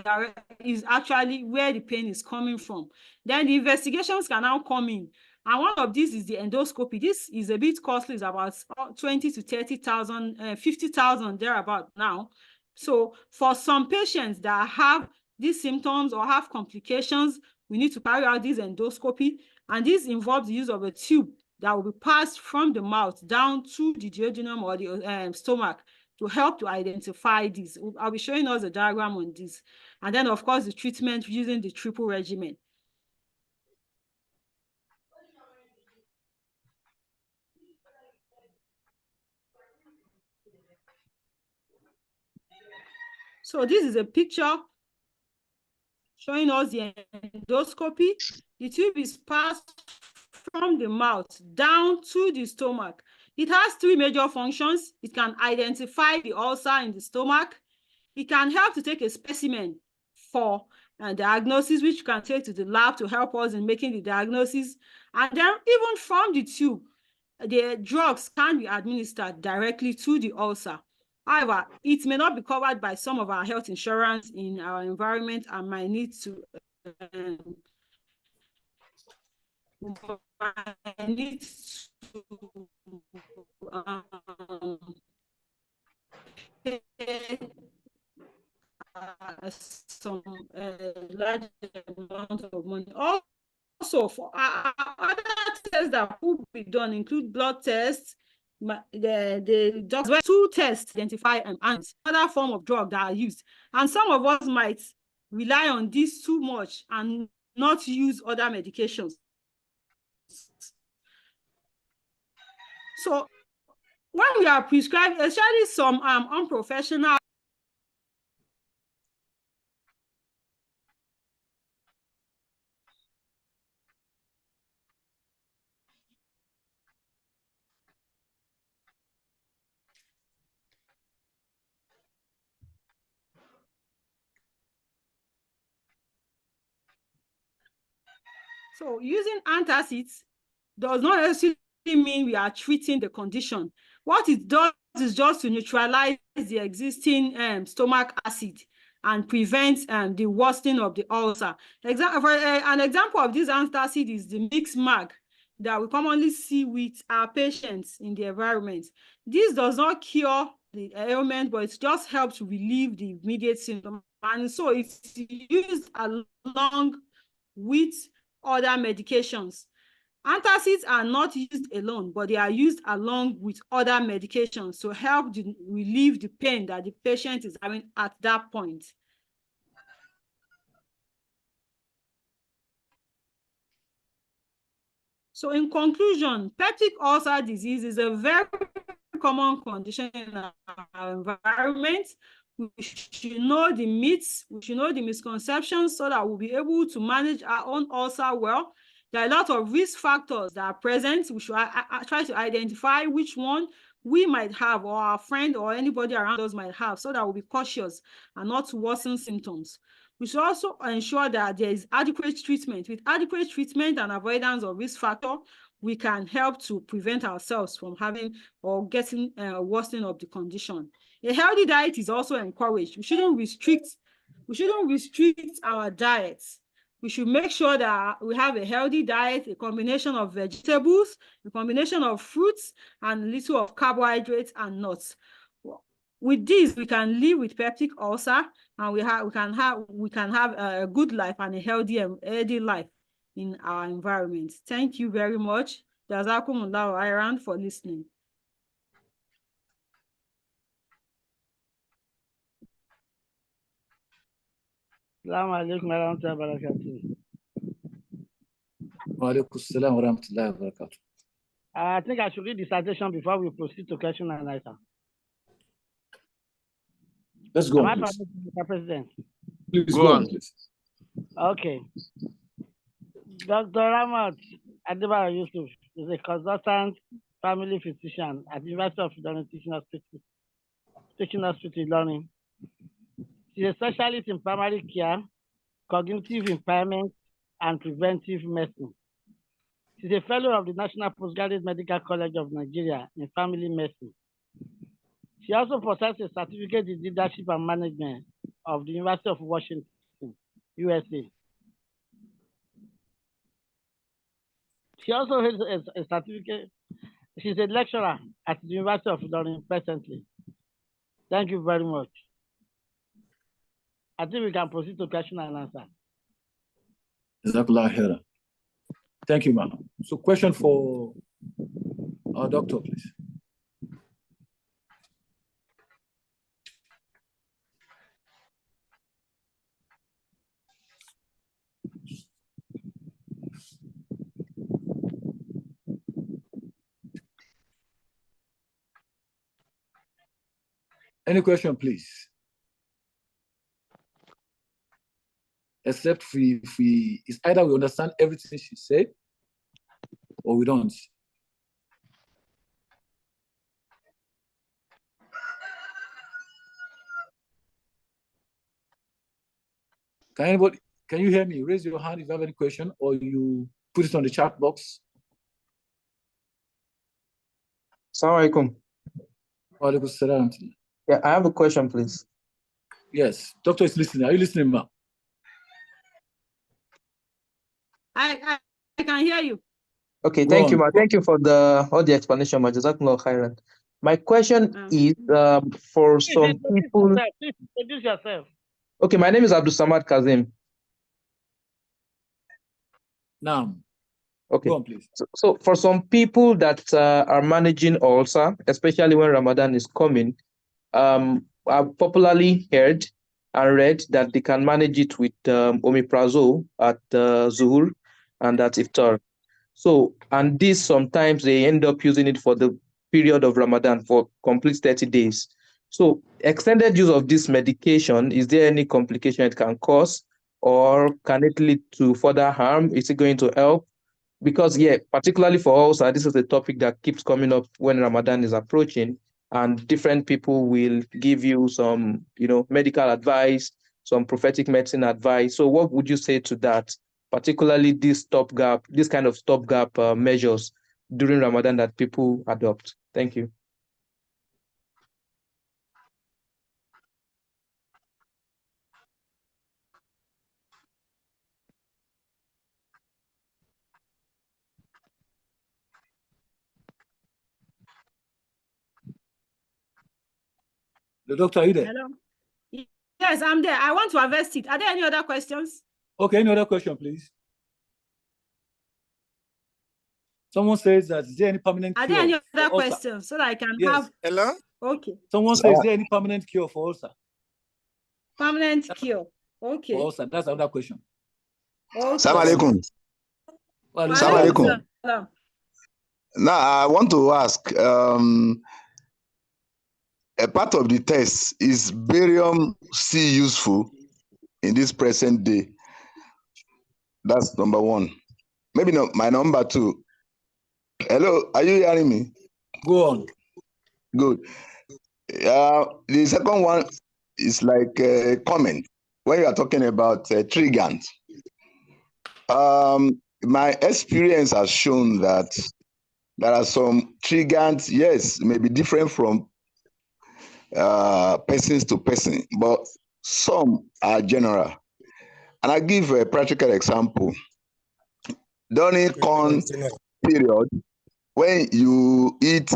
actually where the pain is coming from. Then the investigations can now come in. And one of these is the endoscopy. This is a bit costly. It's about 20 to 30,000, 50,000 thereabout now. So for some patients that have these symptoms or have complications, we need to carry out this endoscopy. And this involves the use of a tube that will be passed from the mouth down to the duodenum or the stomach to help to identify this. I'll be showing us a diagram on this. And then, of course, the treatment using the triple regimen. So this is a picture showing us the endoscopy. The tube is passed from the mouth down to the stomach. It has three major functions. It can identify the ulcer in the stomach. It can help to take a specimen for diagnosis, which you can take to the lab to help us in making the diagnosis. And then even from the tube, the drugs can be administered directly to the ulcer. However, it may not be covered by some of our health insurance in our environment and might need to pay some large amount of money. Also, for other tests that could be done include blood tests. The doctors two tests identify and other form of drug that are used, and some of us might rely on this too much and not use other medications. So when we are prescribed, especially some unprofessional So using antacids does not necessarily mean we are treating the condition. What it does is just to neutralize the existing stomach acid and prevent the worsening of the ulcer. An example of this antacid is the mixed mag that we commonly see with our patients in the environment. This does not cure the ailment, but it just helps to relieve the immediate symptom. And so it's used along with other medications. Antacids are not used alone, but they are used along with other medications to help relieve the pain that the patient is having at that point. So in conclusion, peptic ulcer disease is a very common condition in our environment. We should know the myths, we should know the misconceptions so that we'll be able to manage our own ulcer well. There are a lot of risk factors that are present. We should try to identify which one we might have or our friend or anybody around us might have so that we'll be cautious and not to worsen symptoms. We should also ensure that there is adequate treatment. With adequate treatment and avoidance of risk factor, we can help to prevent ourselves from having or getting a worsening of the condition. A healthy diet is also encouraged. We shouldn't restrict our diets. We should make sure that we have a healthy diet, a combination of vegetables, a combination of fruits, and a little of carbohydrates and nuts. With this, we can live with peptic ulcer, and we can have a good life and a healthy life in our environment. Thank you very much. Jazakumullahu khairan for listening. Assalamu alaikum warahmatullahi wabarakatuh. Wa alaikum assalam wa rahmatullahi wa barakatuh. I think I should read the citation before we proceed to question and answer. Let's go Am on, I please. permitted, Mr. President? Please Go go on. on, please. Okay. Dr. Ramat Adebayo Yusuf is a consultant family physician at the University of Ilorin Teaching Hospital, Learning. She's a specialist in primary care, cognitive impairment, and preventive medicine. She's a fellow of the National Postgraduate Medical College of Nigeria in family medicine. She also possesses a certificate in leadership and management of the University of Washington, USA. She also has a certificate. She's a lecturer at the University of Ilorin presently. Thank you very much. I think we can proceed to question and answer. Jazakallah khairan. Thank you, ma'am. So question for our doctor, please. Any question, please? Except it's either we understand everything she said or we don't. Can you hear me? Raise your hand if you have any question, or you put it on the chat box. Assalamu alaikum. Wa alaikum assalam. Yeah, I have a question, please. Yes, doctor is listening. Are you listening, ma'am? I can hear you. Okay, Go thank you, on. ma. Thank you for all the explanation, ma. Jazakumullah khairan. My question is for some people. Please introduce yourself. Okay, my name is Abdul Samad Kazim. Now, okay. Go on, please. So for some people that are managing ulcer, especially when Ramadan is coming, I've popularly heard and read that they can manage it with omeprazole at Zuhur and at Iftar. So, and this sometimes they end up using it for the period of Ramadan for complete 30 days. So, extended use of this medication, is there any complication it can cause, or can it lead to further harm? Is it going to help? Because, yeah, particularly for ulcer, this is a topic that keeps coming up when Ramadan is approaching, and different people will give you some, medical advice, some prophetic medicine advice. So, what would you say to that? Particularly this kind of stopgap measures during Ramadan that people adopt. Thank you. The doctor, are you there? Hello. Yes, I'm there. I want to harvest it. Are there any other questions? Okay, any other question, please? Someone says that, is there any permanent cure? Are there any other for ulcer? questions so that I can Yes. have? Hello? Okay. Someone says, is there any permanent cure for ulcer? Permanent cure. Okay. For ulcer, that's another question. Okay. Assalamu alaikum. Well, Assalamu alaikum. Salam. Now, I want to ask, a part of the test, is barium C useful in this present day? That's number one. Maybe my number two. Hello, are you hearing me? Go on. Good. The second one is like a comment when you are talking about trigant. My experience has shown that there are some trigants, yes, may be different from persons to person, but some are general. And I give a practical example. During corn period, when you eat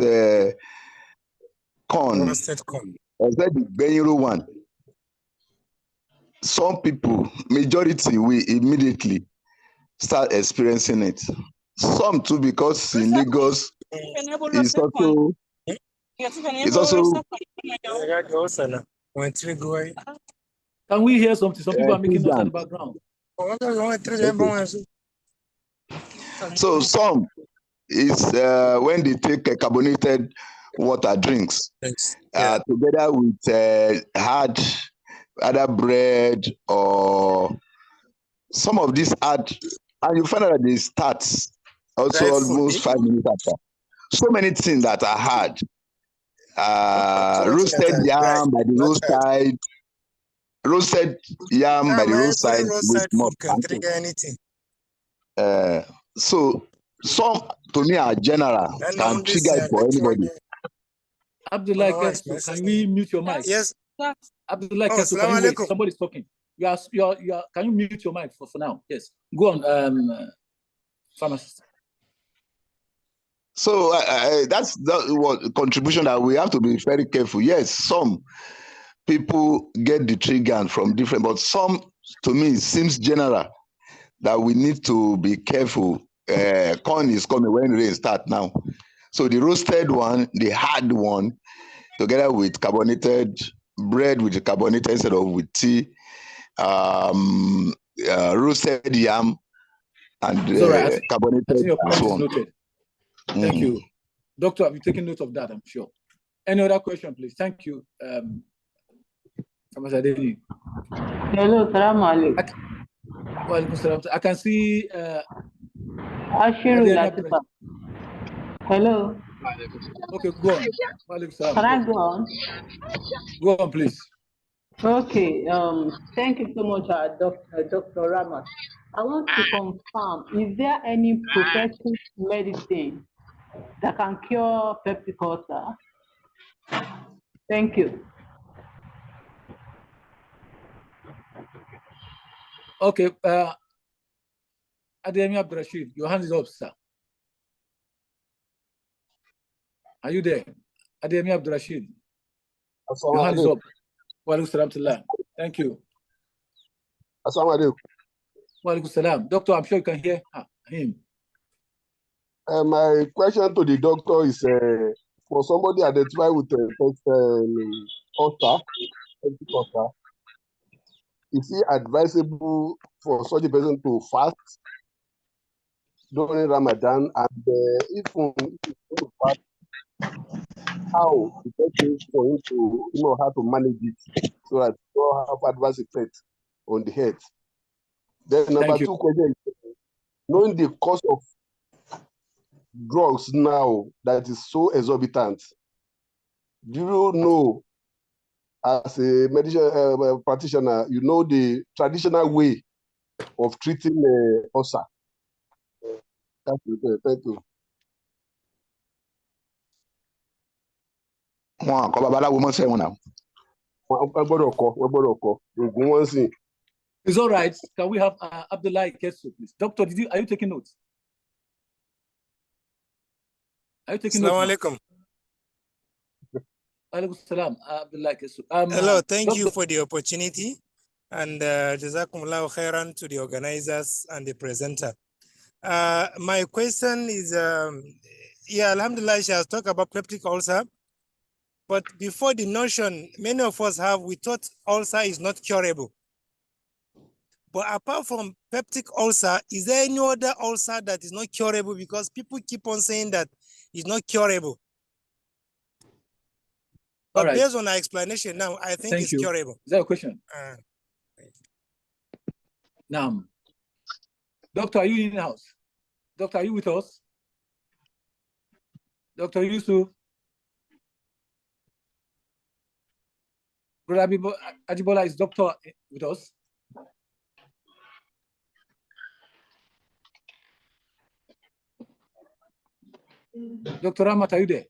corn, especially the Beniro one, some people, majority, will immediately start experiencing it. Some too, because in Lagos, it's also Can we hear something? Some people are making noise in the Trigan. background. Okay. So some is when they take carbonated water drinks together with hard either bread or some of these hard, and you find out that they start also Dry almost food, 5 minutes after. So many things that are hard. Roasted yam by the roadside, roasted yam by the roadside with roadside more food can trigger anything. so some to me are general, can trigger it for anybody. Abdullah Kesso, can we mute your mic? Yes. Abdullah Kesso, can you wait? Somebody's talking. You are, can you mute your mic for now? Yes. Go on, pharmacist. So that's what contribution that we have to be very careful. Yes, some people get the trigger from different, but some, to me, it seems general that we need to be careful. Corn is coming when rain start now. So the roasted one, the hard one, together with carbonated bread with the carbonated instead of with tea, roasted yam, and carbonated I think your point so is on. noted. Thank you. Doctor, have you taken note of that? I'm sure. Any other question, please? Thank you. Hello, salam alaikum. I can see Ashiru Latifa. Hello. Okay, go on. Can I go on? Go on, please. Okay. Thank you so much, Dr. Ramat. I want to confirm, is there any prophetic medicine that can cure peptic ulcer? Thank you. Okay, Adebayo Abdurrashid, your hand is up, sir. Are you there? Adebayo Abdurrashid, your hand is up. Thank you. Assalamu alaikum. Doctor, I'm sure you can hear him. My question to the doctor is for somebody identified with ulcer, is it advisable for such a person to fast during Ramadan? And if to fast, how the best way for him to know how to manage it so that it don't have adverse effects on the health? Then number two question, knowing the cost of drugs now that is so exorbitant, do you know, as a medical practitioner, you know the traditional way of treating ulcer? Thank you. Thank you. It's all right. Can we have Abdullah Kesso, please? Doctor, are you taking notes? Are you taking notes? Assalamu alaikum. Abdullah Kesso. Hello, thank you for the opportunity, and jazakumullahu khairan to the organizers and the presenter. My question is, alhamdulillah, she has talked about peptic ulcer, but before the notion many of us have, we thought ulcer is not curable. But apart from peptic ulcer, is there any other ulcer that is not curable? Because people keep on saying that it's not curable. But based on our explanation now, I think it's curable. Is that a question? Now, Doctor, are you in the house? Doctor, are you with us? Dr. Yusuf? Brother Adebayo, is Doctor with us? Dr. Ramat, are you there?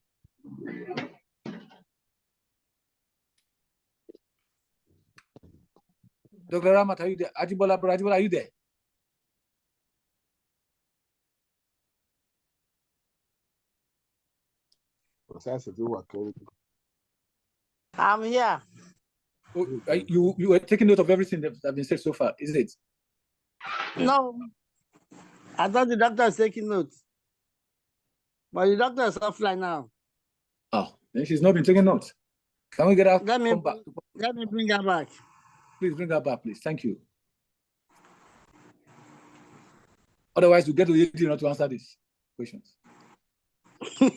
Dr. Ramat, are you there? Adebayo, are you there? I'm here. Oh, you were taking note of everything that has been said so far, is it? No. I thought the doctor is taking notes. But the doctor is offline now. Oh, then she's not been taking notes. Can we get her? Let me bring her back. Please bring her back, please. Thank you. Otherwise, we get to you not to answer these questions. So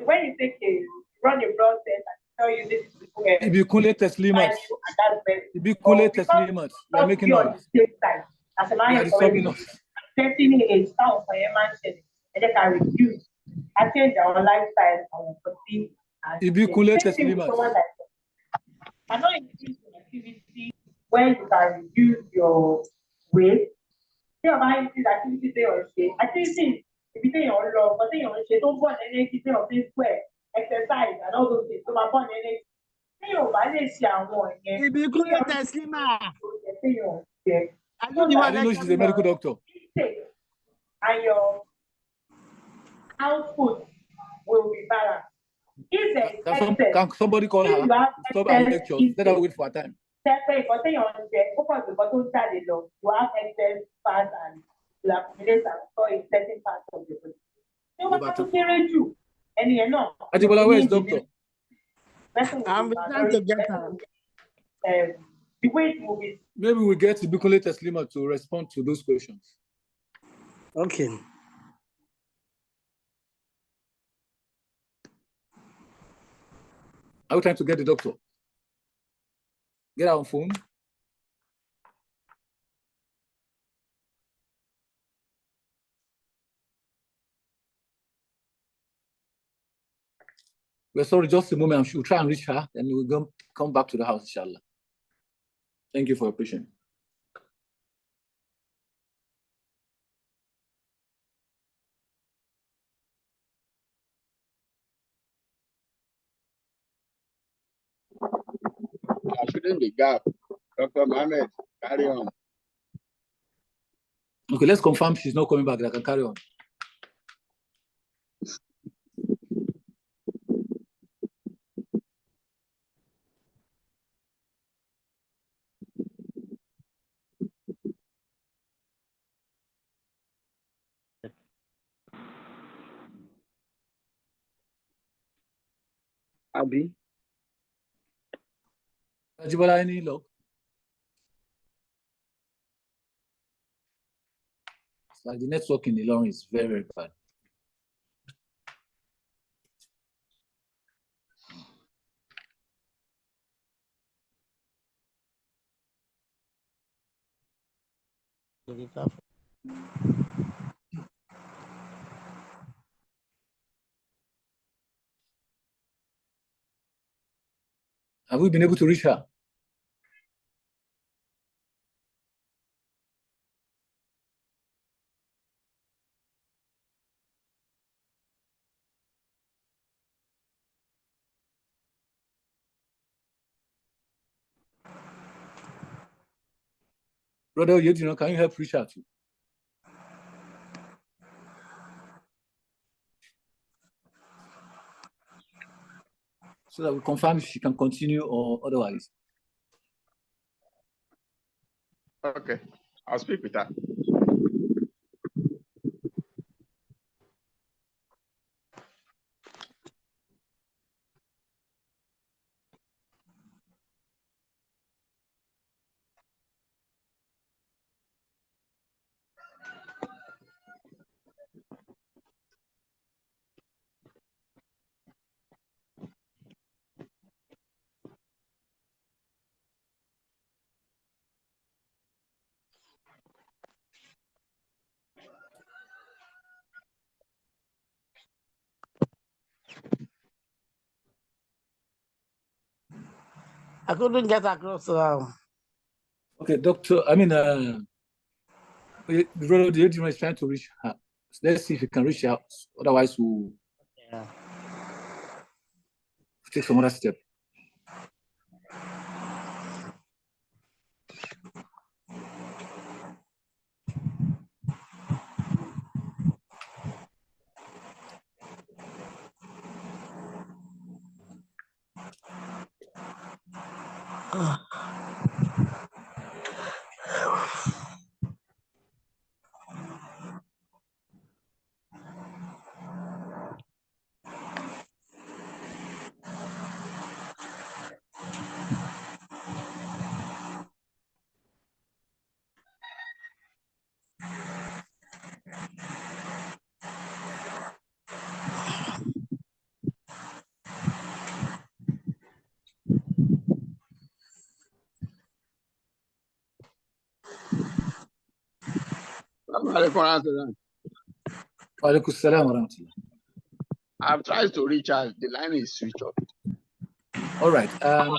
when you take run a blood test and tell you this is If you collect teslimat, we are making noise. As a We are disturbing us. 30 minutes now for your man and they can reduce. I change our lifestyle, our fatigue. If you collect teslimat, I know in this activity where you can reduce your weight. Tí o bá ń ṣe activity tí o ṣe, activity ibi tí èèyàn lọ, ọkọ tí èèyàn ṣe tó ń bọ̀ energy tí èèyàn fi ń sweat, exercise and all those things tó máa bọ̀ energy. Tí o bá lè ṣe àwọn ìyẹn. Ibi kúlẹ̀ tẹ̀sílímà. I know she's a medical doctor. And your output will be balanced. Can somebody call her? Stop our lecture. Let her wait for her time. You have excess fat and you accumulate and store in certain parts of the body. Adebayo, where is doctor? I'm trying to get her. The weight will be. Maybe we get Ibikole Teslima to respond to those questions. Okay. Are we trying to get the doctor? Get our phone. We're sorry, just a moment. We'll try and reach her, and we'll come back to the house, inshallah. Thank you for your patience. I shouldn't be gap. Dr. Mohammed, carry on. Okay, let's confirm she's not coming back. I can carry on. Abi. Ajibola, any luck? It's like the network in the long is very, very bad. Have we been able to reach her? Brother, can you help reach her too? So that we confirm if she can continue or otherwise. Okay, I'll speak with her. I couldn't get across. Okay, doctor. The lady is trying to reach her. Let's see if we can reach out. Otherwise, we'll take some other step. I've tried to reach out. The line is switched off. All right. I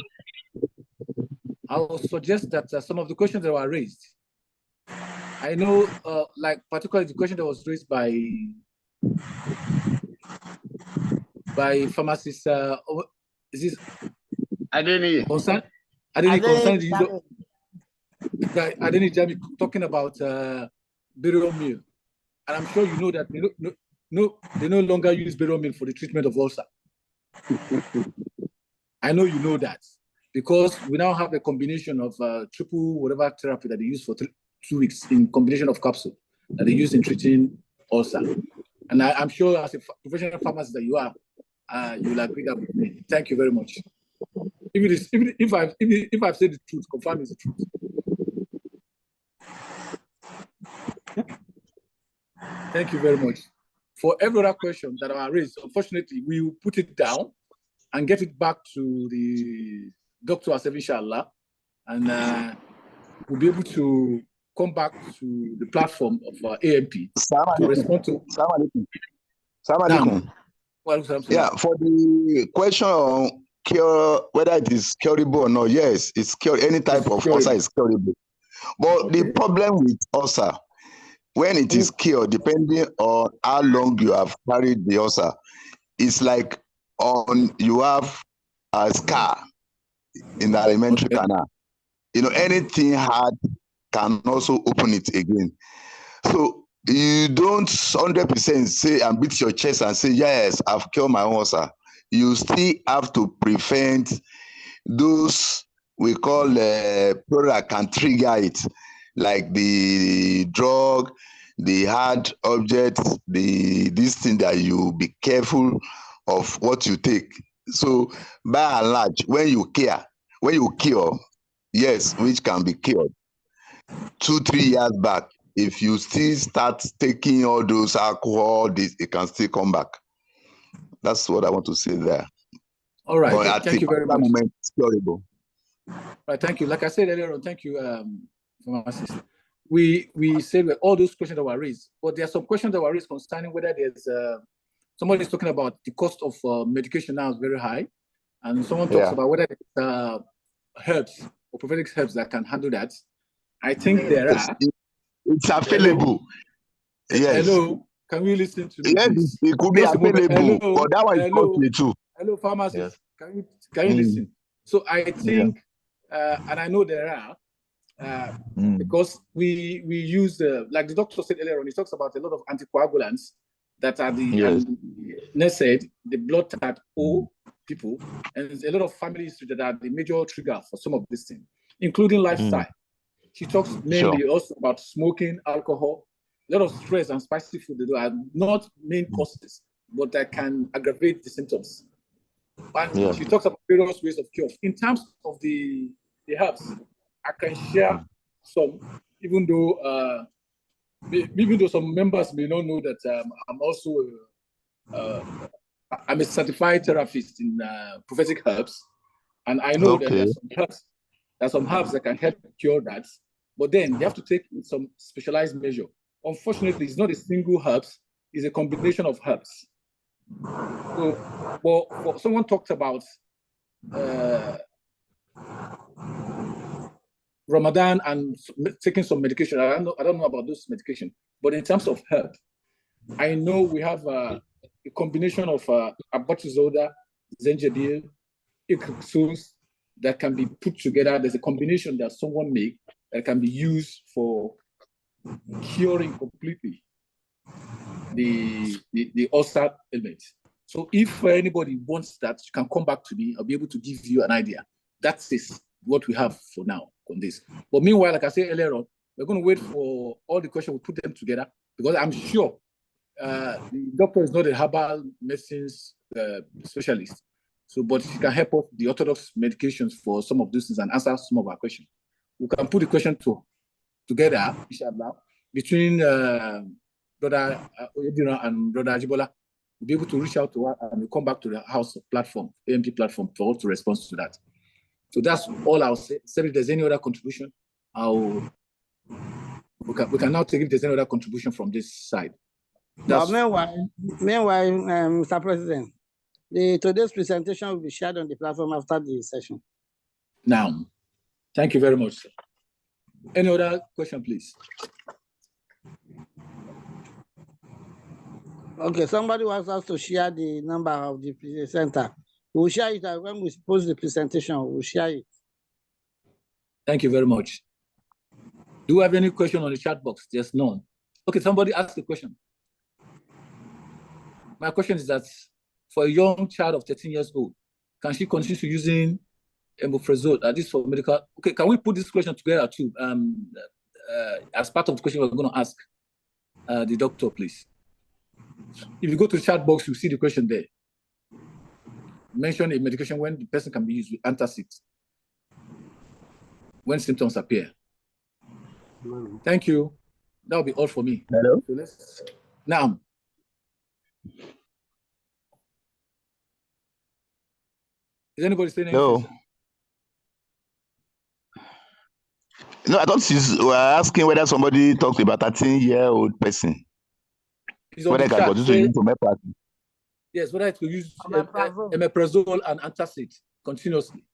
will suggest that some of the questions that were raised, I know, like particularly the question that was raised by pharmacist, is this? I didn't hear. Concern? I didn't concern the I didn't Jami talking about burial meal, and I'm sure you know that they no longer use burial meal for the treatment of ulcer. I know you know that because we now have a combination of triple whatever therapy that they use for 2 weeks in combination of capsule that they use in treating ulcer. And I'm sure as a professional pharmacist that you are, you will agree that with me. Thank you very much. If I've said the truth, confirm it's the truth. Thank you very much. For every other question that are raised, unfortunately, we will put it down and get it back to the doctor, inshallah, and we'll be able to come back to the platform of AMP to respond to. Yeah, for the question on cure, whether it is curable or not, yes, it's curable. Any type of ulcer is curable. But the problem with ulcer, when it is cured, depending on how long you have carried the ulcer, it's like you have a scar in the alimentary canal. You know, anything hard can also open it again. So you don't 100% say and beat your chest and say, yes, I've cured my ulcer. You still have to prevent those we call product can trigger it, like the drug, the hard objects, this thing that you be careful of what you take. So by and large, when you cure, yes, which can be cured, 2-3 years back, if you still start taking all those alcohol, it can still come back. That's what I want to say there. All right, but thank you very much. Moment, it's curable. Right, thank you. Like I said earlier on, thank you, pharmacist. We said that all those questions that were raised, but there are some questions that were raised concerning whether there's somebody is talking about the cost of medication now is very high, and someone talks about whether there's herbs or prophetic herbs that can handle that. I think there are. It's available. Hello? Yes. Hello, can we listen to me? Yes, please? it could be available, but that one is costly too. Hello, pharmacist. Yes. Can you listen? So I think, and I know there are, because we use, like the doctor said earlier on, he talks about a lot of anticoagulants that are the blood type O people, and there's a lot of family history that are the major trigger for some of these things, including lifestyle. She talks mainly also about smoking, alcohol, a lot of stress and spicy food. They are not main causes, but that can aggravate the symptoms. And she talks about various ways of cure. In terms of the herbs, I can share some, even though some members may not know that I'm also I'm a certified therapist in prophetic herbs, and I know that there's some herbs that can help cure that, but then you have to take some specialized measure. Unfortunately, it's not a single herbs, it's a combination of herbs. So, well, someone talked about Ramadan and taking some medication. I don't know about those medication, but in terms of health, I know we have a combination of abortizoda, zenjabil, ikrixus that can be put together. There's a combination that someone make that can be used for curing completely the ulcer ailment. So if anybody wants that, you can come back to me. I'll be able to give you an idea. That is what we have for now on this. But meanwhile, like I said earlier on, we're going to wait for all the questions. We put them together because I'm sure the doctor is not a herbal medicines specialist. So, but she can help us with the orthodox medications for some of those things and answer some of our questions. We can put the question together, inshallah, between Brother Oyedina and Brother Ajibola. We'll be able to reach out to her and we'll come back to the house platform, AMP platform, for us to respond to that. So that's all I'll say. So if there's any other contribution, we can now take if there's any other contribution from this side. Meanwhile, Mr. President, today's presentation will be shared on the platform after the session. Now, thank you very much, sir. Any other question, please? Okay, somebody wants us to share the number of the presenter. We'll share it when we post the presentation. We'll share it. Thank you very much. Do you have any question on the chat box? There's none. Okay, somebody asked a question. My question is that for a young child of 13 years old, can she continue using omeprazole? This for medical. Okay, can we put this question together too? As part of the question we're going to ask the doctor, please. If you go to the chat box, you see the question there. Mention a medication when the person can be used with antacids when symptoms appear. Thank you. That'll be all for me. Hello. So now. Is anybody saying anything? No. No, I thought we're asking whether somebody talked about a 13-year-old person. Whether I can continue to use omeprazole. Yes, whether it will use omeprazole and antacid continuously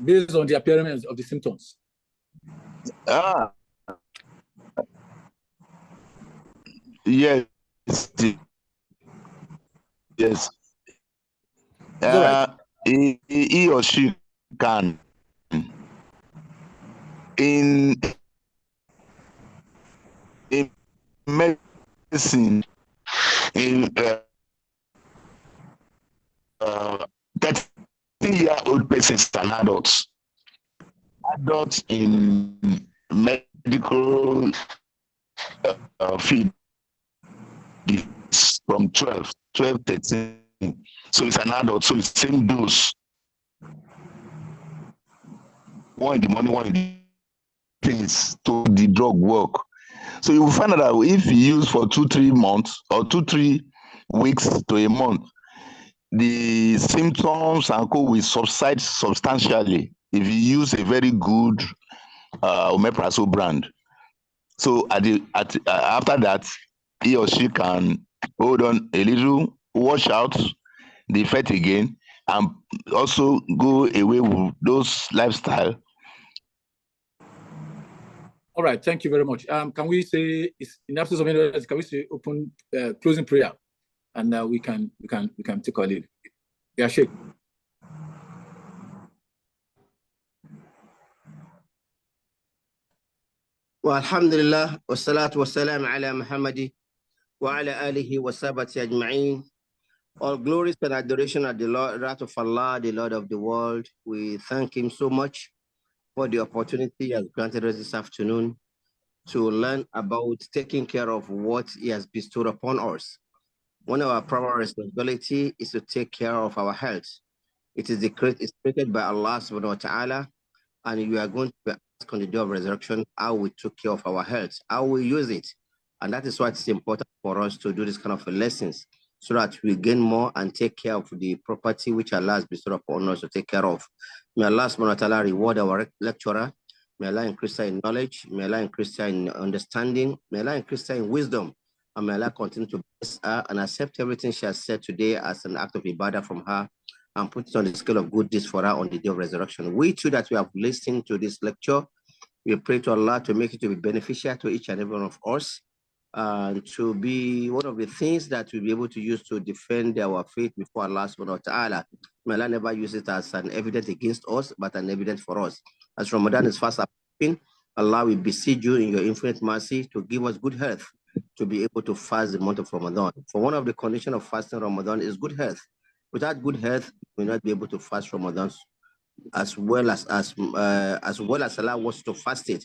based on the appearance of the symptoms. Yes. Yes. Right. He or she can in medicine in 13-year-old persons and adults. Adults in medical field is from 12, 13. So it's an adult, so it's same dose. One in the morning, one in the things to the drug work. So you will find out that if you use for 2-3 months or 2-3 weeks to a month, the symptoms and co will subside substantially if you use a very good omeprazole brand. So after that, he or she can hold on a little, wash out the effect again, and also go away with those lifestyle. All right, thank you very much. Can we say, in absence of any others, can we say open closing prayer, and we can take our leave. Yeah, Sheikh. Well, alhamdulillah, wa salatu wa salam ala Muhammadi wa ala alihi wa sabati ajma'in. All glories and adoration at the Lord, wrath of Allah, the Lord of the world. We thank him so much for the opportunity he has granted us this afternoon to learn about taking care of what he has bestowed upon us. One of our primary responsibility is to take care of our health. It is created by Allah subhanahu wa ta'ala, and you are going to be asked on the day of resurrection how we took care of our health, how we use it. And that is why it's important for us to do this kind of lessons, so that we gain more and take care of the property which Allah has bestowed upon us to take care of. May Allah subhanahu wa ta'ala reward our lecturer. May Allah increase her in knowledge. May Allah increase her in understanding. May Allah increase her in wisdom. And may Allah continue to bless her and accept everything she has said today as an act of ibadah from her. and put it on the scale of good deeds for her on the day of resurrection. We too that we have listened to this lecture, we pray to Allah to make it to be beneficial to each and every one of us, and to be one of the things that we'll be able to use to defend our faith before Allah subhanahu wa ta'ala. May Allah never use it as an evidence against us, but an evidence for us. As Ramadan is fast approaching, Allah, we beseech you in your infinite mercy to give us good health to be able to fast the month of Ramadan. For one of the conditions of fasting Ramadan is good health. Without good health, we will not be able to fast Ramadan as well as Allah wants to fast it.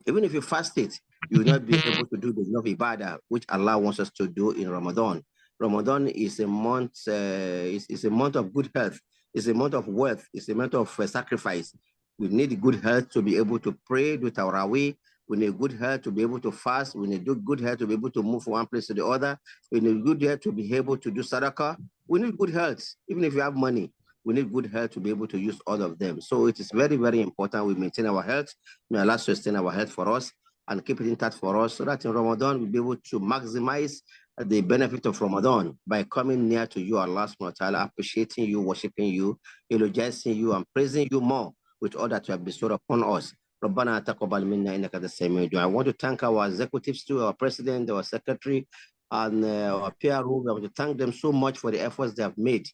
Even if you fast it, you will not be able to do the enough ibadah which Allah wants us to do in Ramadan. Ramadan is a month, is a month of good health. It's a month of wealth. It's a month of sacrifice. We need good health to be able to pray, do tarawih. We need good health to be able to fast. We need good health to be able to move from one place to the other. We need good health to be able to do sadaqah. We need good health, even if you have money. We need good health to be able to use all of them. So it is very, very important we maintain our health. May Allah sustain our health for us and keep it intact for us, so that in Ramadan we'll be able to maximize the benefit of Ramadan by coming near to you, Allah subhanahu wa ta'ala, appreciating you, worshiping you, eulogizing you, and praising you more with all that you have bestowed upon us. ربنا تقبل منا إنك أنت السميع الدعاء. I want to thank our executives too, our president, our secretary, and our peer group. I want to thank them so much for the efforts they have made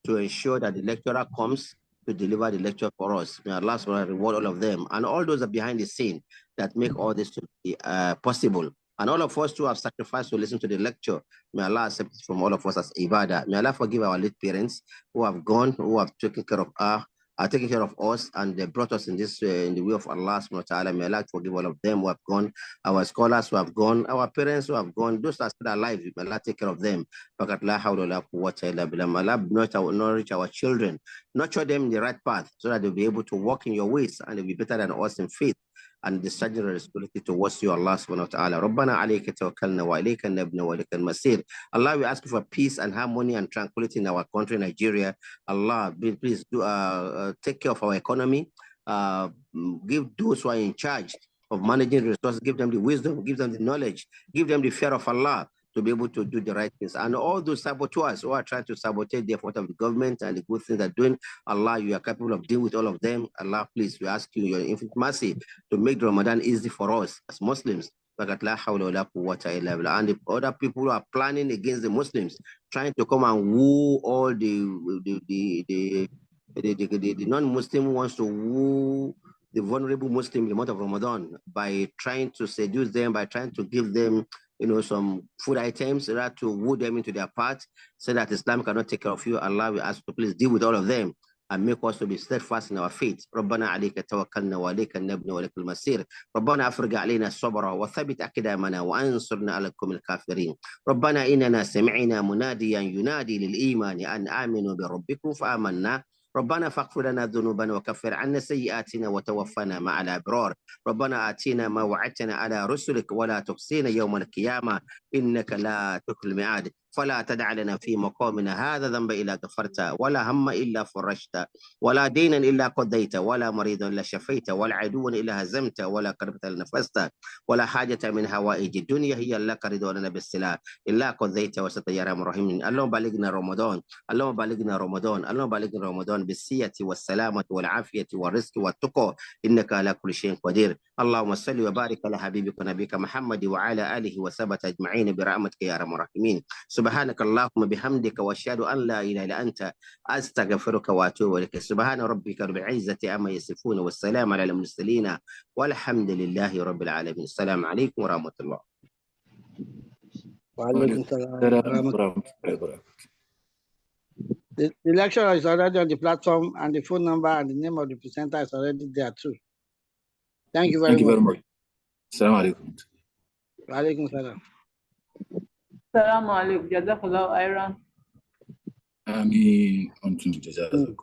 to ensure that the lecturer comes to deliver the lecture for us. May Allah subhanahu wa ta'ala reward all of them and all those are behind the scene that make all this to be possible. And all of us too have sacrificed to listen to the lecture. May Allah accept it from all of us as ibadah. May Allah forgive our late parents who have gone, who have taken care of taking care of us, and they brought us in this in the way of Allah subhanahu wa ta'ala. May Allah forgive all of them who have gone, our scholars who have gone, our parents who have gone, those that are still alive. May Allah take care of them. May Allah nourish our children, nurture them in the right path so that they'll be able to walk in your ways and they'll be better than us in faith and discharging the responsibility towards you, Allah subhanahu wa ta'ala. Rabbana alayka tawakkalna wa ilayka nabna wa ilayka al-masir. Allah, we ask for peace and harmony and tranquility in our country, Nigeria. Allah, please do take care of our economy. Give those who are in charge of managing resources, give them the wisdom, give them the knowledge, give them the fear of Allah to be able to do the right things. And all those saboteurs who are trying to sabotage the effort of the government and the good things they're doing, Allah, you are capable of dealing with all of them. Allah, please, we ask you, your infinite mercy, to make Ramadan easy for us as Muslims. And the other people who are planning against the Muslims, trying to come and woo all the non-Muslim who wants to woo the vulnerable Muslim in the month of Ramadan by trying to seduce them, by trying to give them some food items to woo them into their path, so that Islam cannot take care of you. Allah, we ask you to please deal with all of them and make us to be steadfast in our faith. ربنا عليك توكلنا وعليك النبي وإليك المصير. ربنا أفرج علينا الصبر وثبت أقدامنا وأنصرنا على القوم الكافرين. ربنا إننا سمعنا مناديا ينادي للإيمان أن آمنوا بربكم فآمنا. ربنا فاغفر لنا ذنوبنا وكفر عنا سيئاتنا وتوفنا مع الأبرار. ربنا آتنا ما وعدتنا على رسلك ولا تخزنا يوم القيامة إنك لا تخلف الميعاد. فلا تدع لنا في مقامنا هذا ذنبا إلا غفرته ولا هم إلا فرجته ولا دينا إلا قضيته ولا مريضا إلا شفيته ولا عدوا إلا هزمته ولا كربة إلا نفسته ولا حاجة من هوائج الدنيا هي لك رضا لنا بالسلام إلا قضيته وستر يا أرحم الراحمين. اللهم بلغنا رمضان، اللهم بلغنا رمضان، اللهم بلغنا رمضان بالسية والسلامة والعافية والرزق والتقى إنك على كل شيء قدير. اللهم صل وبارك على حبيبك ونبيك محمد وعلى آله وصحبه أجمعين برحمتك يا أرحم الراحمين. سبحانك اللهم بحمدك واشهد ان لا اله الا انت استغفرك واتوب اليك. سبحان ربك رب العزه عما يصفون والسلام على المرسلين والحمد لله رب العالمين. السلام عليكم ورحمه الله. وعليكم السلام. The lecturer is already on the platform, and the phone number and the name of the presenter is already there too. Thank you very much. Assalamu alaikum. Wa alaikum salam. Assalamu alaikum. Jazakallah khairan. Ameen. Antum jazakallah.